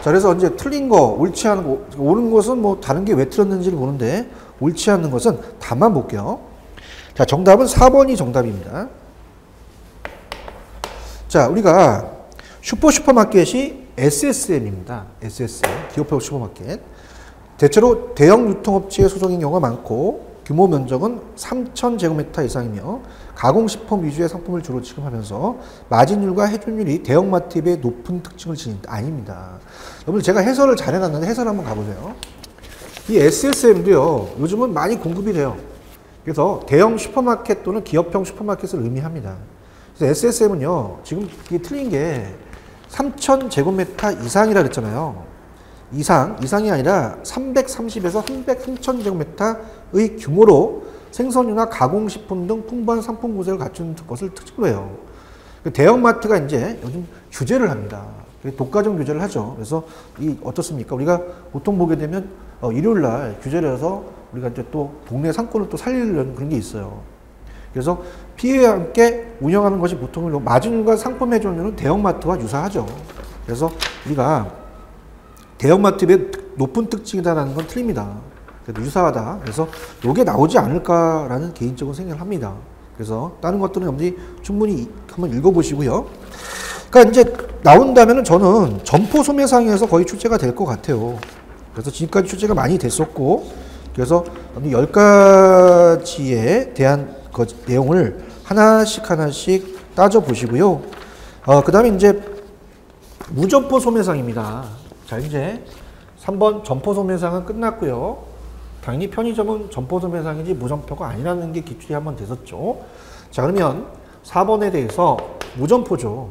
자, 그래서 이제 틀린 거, 옳지 않은 거, 옳은 것은 뭐 다른 게 왜 틀렸는지를 보는데, 옳지 않는 것은 답만 볼게요. 자, 정답은 4번이 정답입니다. 자, 우리가 슈퍼마켓이 SSM입니다. SSM, 기업형 슈퍼마켓. 대체로 대형 유통업체에 소속인 경우가 많고, 규모 면적은 3,000제곱미터 이상이며 가공식품 위주의 상품을 주로 취급하면서 마진율과 회전율이 대형마트에 비해 높은 특징을 지닌다. 아닙니다. 여러분, 제가 해설을 잘 해놨는데 해설 한번 가보세요. 이 SSM도요, 요즘은 많이 공급이 돼요. 그래서 대형 슈퍼마켓 또는 기업형 슈퍼마켓을 의미합니다. 그래서 SSM은요, 지금 이게 틀린 게 3,000제곱미터 이상이라 그랬잖아요. 이상이 아니라 330에서 3,000제곱미터의 규모로 생선류나 가공식품 등 풍부한 상품 구색을 갖춘 것을 특징으로 해요. 대형마트가 이제 요즘 규제를 합니다. 독과점 규제를 하죠. 그래서 어떻습니까? 우리가 보통 보게 되면 일요일 날 규제를 해서 우리가 이제 또 동네 상권을 또 살리려는 그런 게 있어요. 그래서 피해와 함께 운영하는 것이 보통 마진과 상품 회전율은 대형마트와 유사하죠. 그래서 우리가 대형마트의 높은 특징이다라는 건 틀립니다. 그래도 유사하다. 그래서 이게 나오지 않을까라는 개인적인 생각을 합니다. 그래서 다른 것들은 여러분들이 충분히 한번 읽어보시고요. 그러니까 이제 나온다면은 저는 점포 소매상에서 거의 출제가 될 것 같아요. 그래서 지금까지 출제가 많이 됐었고, 그래서 10가지에 대한 내용을 하나씩 따져보시고요. 그 다음에 이제 무점포 소매상입니다. 자, 이제 3번 점포 소매상은 끝났고요. 당연히 편의점은 점포 소매상이지 무점포가 아니라는 게 기출이 한번 됐었죠. 자, 그러면 4번에 대해서 무점포죠.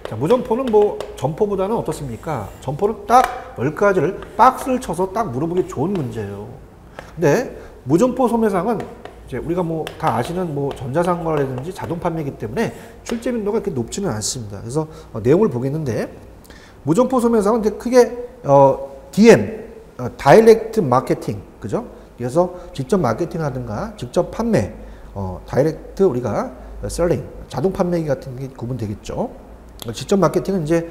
자, 무점포는 뭐 점포보다는 어떻습니까? 점포는 딱 10가지를 박스를 쳐서 딱 물어보기 좋은 문제예요. 근데 무점포 소매상은 이제 우리가 뭐 다 아시는 뭐 전자상거래라든지 자동 판매이기 때문에 출제 빈도가 그렇게 높지는 않습니다. 그래서 내용을 보겠는데 무점포 소매상은 이제 크게 DM, 다이렉트 마케팅, 그죠? 그래서 직접 마케팅 하든가 직접 판매, 다이렉트 우리가 셀링, 자동 판매기 같은 게 구분되겠죠. 직접 마케팅은 이제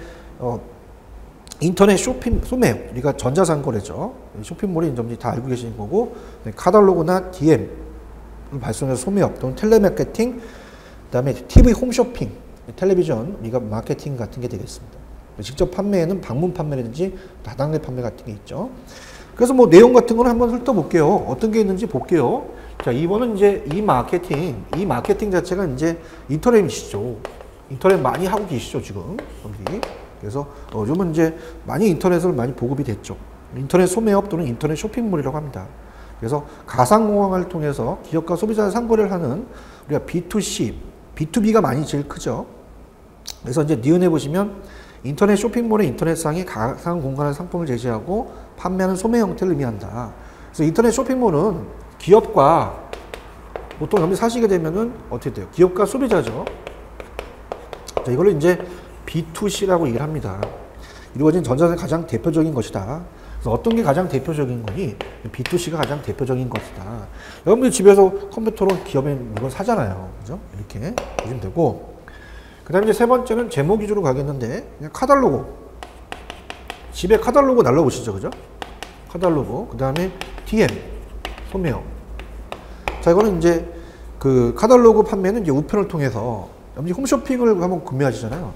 인터넷 쇼핑 소매, 우리가 전자상거래죠. 쇼핑몰이 이제 다 알고 계시는 거고, 카탈로그나 DM 발송해서 소매업 또는 텔레마케팅, 그다음에 TV 홈쇼핑, 텔레비전 우리가 마케팅 같은 게 되겠습니다. 직접 판매에는 방문 판매라든지 다단계 판매 같은 게 있죠. 그래서 뭐 내용 같은 거는 한번 훑어볼게요. 어떤 게 있는지 볼게요. 자, 2번은 이제 이 마케팅 자체가 이제 인터넷이시죠. 인터넷 많이 하고 계시죠, 지금. 여기. 그래서 요즘은 이제 많이 인터넷을 많이 보급이 됐죠. 인터넷 소매업 또는 인터넷 쇼핑몰이라고 합니다. 그래서 가상공항을 통해서 기업과 소비자 상거래를 하는 우리가 B2C, B2B가 많이 제일 크죠. 그래서 이제 니은에 보시면 인터넷 쇼핑몰의 인터넷상에 가상 공간의 상품을 제시하고 판매하는 소매 형태를 의미한다. 그래서 인터넷 쇼핑몰은 기업과 보통 여기 사시게 되면은 어떻게 돼요? 기업과 소비자죠. 자, 이걸로 이제 B2C라고 얘기를 합니다. 이루어진 전자상의 가장 대표적인 것이다. 그래서 어떤 게 가장 대표적인 거니? B2C가 가장 대표적인 것이다. 여러분들 집에서 컴퓨터로 기업의 물건 사잖아요. 그죠? 이렇게 보시면 되고. 그 다음에 이제 세 번째는 제목 위주로 가겠는데, 그냥 카탈로그. 집에 카탈로그 날라오시죠. 그죠? 카탈로그. 그 다음에 DM. 소매업. 자, 이거는 이제 그 카탈로그 판매는 이제 우편을 통해서 홈쇼핑을 한번 구매하시잖아요.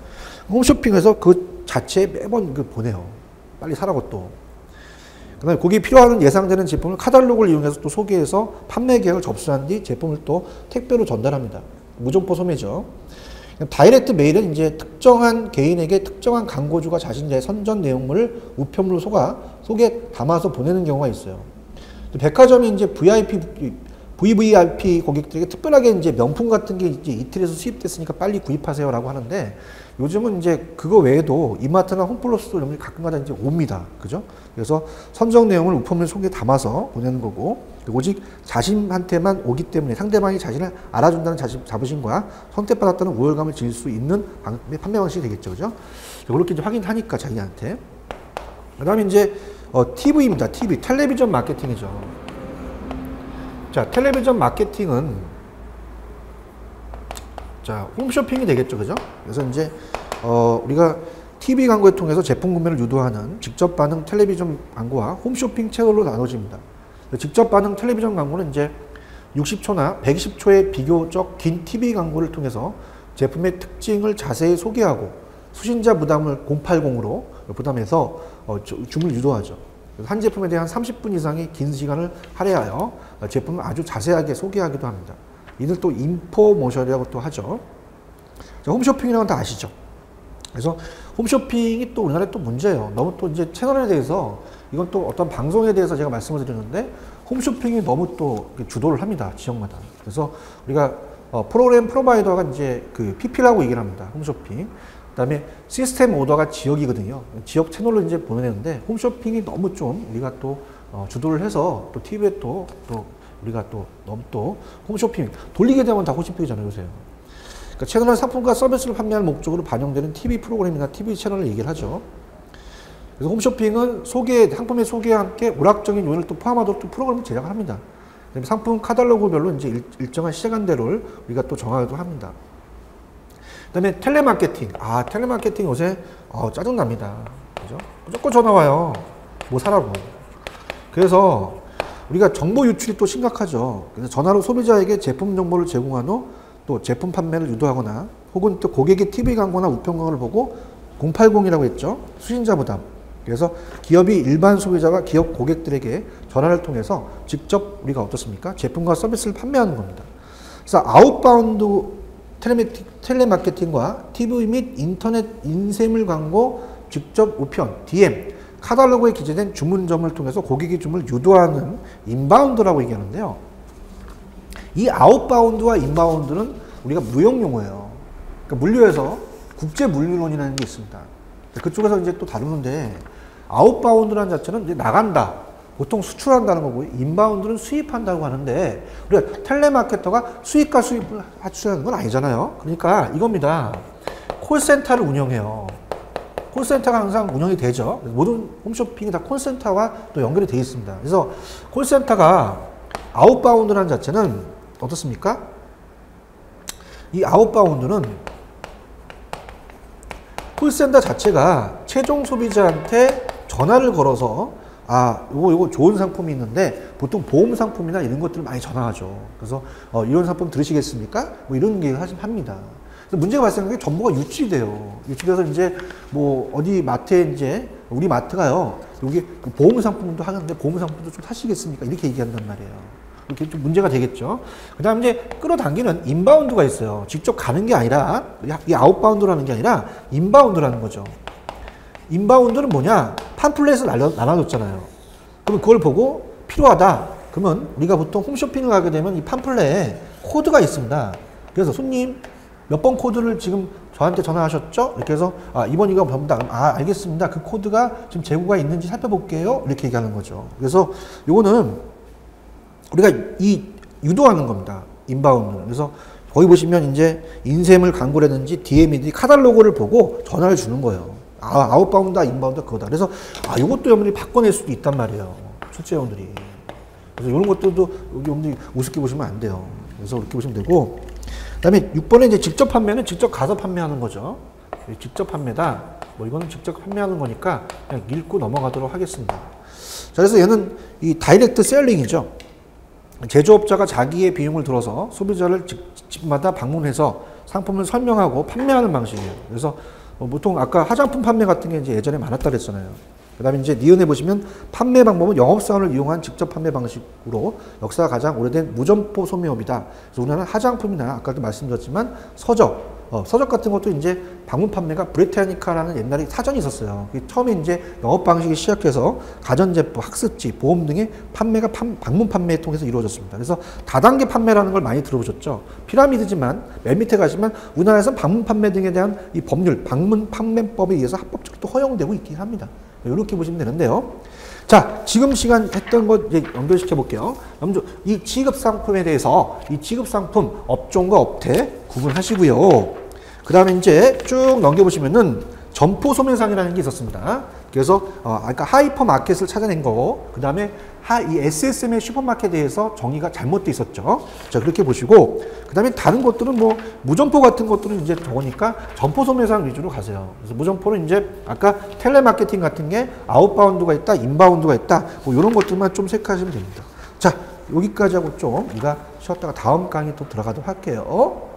홈쇼핑에서 그 자체에 매번 그 보내요. 빨리 사라고 또. 그 다음에 거기에 필요한 예상되는 제품을 카탈로그를 이용해서 또 소개해서 판매 계약을 접수한 뒤 제품을 또 택배로 전달합니다. 무점포 소매죠. 다이렉트 메일은 이제 특정한 개인에게 특정한 광고주가 자신의 선전 내용물을 우편물로 속에 담아서 보내는 경우가 있어요. 백화점이 이제 VVIP 고객들에게 특별하게 이제 명품 같은 게 이제 이틀에서 수입됐으니까 빨리 구입하세요라고 하는데 요즘은 이제 그거 외에도 이마트나 홈플러스도 가끔가다 이제 옵니다. 그죠? 그래서 선정 내용을 우편물 속에 담아서 보내는 거고 오직 자신한테만 오기 때문에 상대방이 자신을 알아준다는 자부심과 선택받았다는 우월감을 질 수 있는 판매 방식이 되겠죠. 그죠? 그렇게 이제 확인하니까 자기한테. 그 다음에 이제 TV입니다. TV. 텔레비전 마케팅이죠. 자, 텔레비전 마케팅은 자, 홈쇼핑이 되겠죠. 그죠? 그래서 이제 우리가 TV 광고를 통해서 제품 구매를 유도하는 직접 반응 텔레비전 광고와 홈쇼핑 채널로 나눠집니다. 직접 반응 텔레비전 광고는 이제 60초나 120초의 비교적 긴 TV 광고를 통해서 제품의 특징을 자세히 소개하고 수신자 부담을 080으로 부담해서 주문을 유도하죠. 한 제품에 대한 30분 이상의 긴 시간을 할애하여 제품을 아주 자세하게 소개하기도 합니다. 이들 또 인포모션이라고 또 하죠. 자, 홈쇼핑이라는 건 다 아시죠? 그래서 홈쇼핑이 또 우리나라에 또 문제예요. 너무 또 이제 채널에 대해서 이건 또 어떤 방송에 대해서 제가 말씀을 드렸는데 홈쇼핑이 너무 또 주도를 합니다. 지역마다. 그래서 우리가 프로그램 프로바이더가 이제 그 PP라고 얘기를 합니다. 홈쇼핑. 그다음에 시스템 오더가 지역이거든요. 지역 채널로 이제 보내는데 홈쇼핑이 너무 좀 우리가 또 주도를 해서 또 TV에 또 우리가 또 너무 또 홈쇼핑 돌리게 되면 다 홈쇼핑이잖아요, 요새. 그러니까 채널의 상품과 서비스를 판매할 목적으로 반영되는 TV 프로그램이나 TV 채널을 얘기를 하죠. 그래서 홈쇼핑은 상품의 소개와 함께 오락적인 요인을 또 포함하도록 또 프로그램을 제작을 합니다. 상품 카탈로그별로 이제 일정한 시간대를 우리가 또 정하기도 합니다. 그 다음에 텔레마케팅. 텔레마케팅 요새 짜증납니다. 그죠? 무조건 전화 와요. 뭐 사라고. 그래서 우리가 정보 유출이 또 심각하죠. 그래서 전화로 소비자에게 제품 정보를 제공한 후 또 제품 판매를 유도하거나 혹은 또 고객의 TV 광고나 우편 광고를 보고 080이라고 했죠. 수신자 부담. 그래서 기업이 일반 소비자가 기업 고객들에게 전화를 통해서 직접 우리가 어떻습니까? 제품과 서비스를 판매하는 겁니다. 그래서 아웃바운드 텔레마케팅과 TV 및 인터넷 인쇄물 광고, 직접 우편, DM, 카탈로그에 기재된 주문점을 통해서 고객의 주문을 유도하는 인바운드라고 얘기하는데요. 이 아웃바운드와 인바운드는 우리가 무역용어예요. 그러니까 물류에서 국제 물류론이라는 게 있습니다. 그쪽에서 이제 또 다루는데, 아웃바운드라는 자체는 이제 나간다. 보통 수출한다는 거고, 인바운드는 수입한다고 하는데, 우리가 텔레마케터가 수입과 수입을 하는 건 아니잖아요. 그러니까 이겁니다. 콜센터를 운영해요. 콜센터가 항상 운영이 되죠. 모든 홈쇼핑이 다 콜센터와 또 연결이 되어 있습니다. 그래서 콜센터가 아웃바운드라는 자체는 어떻습니까? 이 아웃바운드는 콜센터 자체가 최종 소비자한테 전화를 걸어서 요거 좋은 상품이 있는데 보통 보험 상품이나 이런 것들을 많이 전화하죠. 그래서 이런 상품 들으시겠습니까? 뭐 이런 얘기를 합니다. 문제가 발생한 게 정보가 유출이 돼요. 유출돼서 이제 뭐 어디 마트에 이제 우리 마트가요. 여기 보험 상품도 하는데 보험 상품도 좀 사시겠습니까? 이렇게 얘기한단 말이에요. 이렇게 좀 문제가 되겠죠. 그 다음 이제 끌어당기는 인바운드가 있어요. 직접 가는 게 아니라, 이 아웃바운드라는 게 아니라 인바운드라는 거죠. 인바운드는 뭐냐? 팜플렛을 나눠줬잖아요. 그러면 그걸 보고 필요하다. 그러면 우리가 보통 홈쇼핑을 가게 되면 이 팜플렛에 코드가 있습니다. 그래서 손님 몇 번 코드를 지금 저한테 전화하셨죠? 이렇게 해서 이번 이거 전부 다 알겠습니다. 그 코드가 지금 재고가 있는지 살펴볼게요. 이렇게 얘기하는 거죠. 그래서 요거는 우리가 유도하는 겁니다. 인바운드는. 그래서 거기 보시면 이제 인쇄물 광고라든지 DM이든지 카탈로그를 보고 전화를 주는 거예요. 아웃바운드다, 인바운드다, 그거다. 그래서 요것도 여러분들이 바꿔낼 수도 있단 말이에요. 출제원들이. 그래서 이런 것들도 여기 여러분들이 우습게 보시면 안 돼요. 그래서 이렇게 보시면 되고. 그 다음에 6번에 이제 직접 판매는 직접 가서 판매하는 거죠. 직접 판매다. 뭐 이거는 직접 판매하는 거니까 그냥 읽고 넘어가도록 하겠습니다. 자, 그래서 얘는 이 다이렉트 셀링이죠. 제조업자가 자기의 비용을 들어서 소비자를 집마다 방문해서 상품을 설명하고 판매하는 방식이에요. 그래서 보통 아까 화장품 판매 같은 게 이제 예전에 많았다 그랬잖아요. 그 다음에 이제 니은에 보시면 판매 방법은 영업사원을 이용한 직접 판매 방식으로 역사가 가장 오래된 무점포 소매업이다. 그래서 우리나라는 화장품이나 아까도 말씀드렸지만 서적 같은 것도 이제 방문 판매가 브리타니카라는 옛날에 사전이 있었어요. 처음에 이제 영업 방식이 시작해서 가전제품, 학습지, 보험 등의 판매가 방문 판매를 통해서 이루어졌습니다. 그래서 다단계 판매라는 걸 많이 들어보셨죠. 피라미드지만 맨 밑에 가시면 우리나라에서는 방문 판매 등에 대한 이 법률, 방문 판매법에 의해서 합법적으로 또 허용되고 있긴 합니다. 이렇게 보시면 되는데요. 자, 지금 시간 했던 것 이제 연결시켜 볼게요. 먼저 이 취급 상품에 대해서 이 취급 상품 업종과 업태 구분하시고요. 그 다음에 이제 쭉 넘겨보시면은 점포 소매상이라는 게 있었습니다. 그래서 아까 하이퍼 마켓을 찾아낸 거고, 그 다음에 이 SSM의 슈퍼마켓에 대해서 정의가 잘못돼 있었죠. 자, 그렇게 보시고, 그 다음에 다른 것들은 뭐 무점포 같은 것들은 이제 적으니까 점포 소매상 위주로 가세요. 그래서 무점포는 이제 아까 텔레마케팅 같은 게 아웃바운드가 있다, 인바운드가 있다, 뭐 이런 것들만 좀 체크하시면 됩니다. 자, 여기까지 하고 좀 우리가 쉬었다가 다음 강의 또 들어가도록 할게요.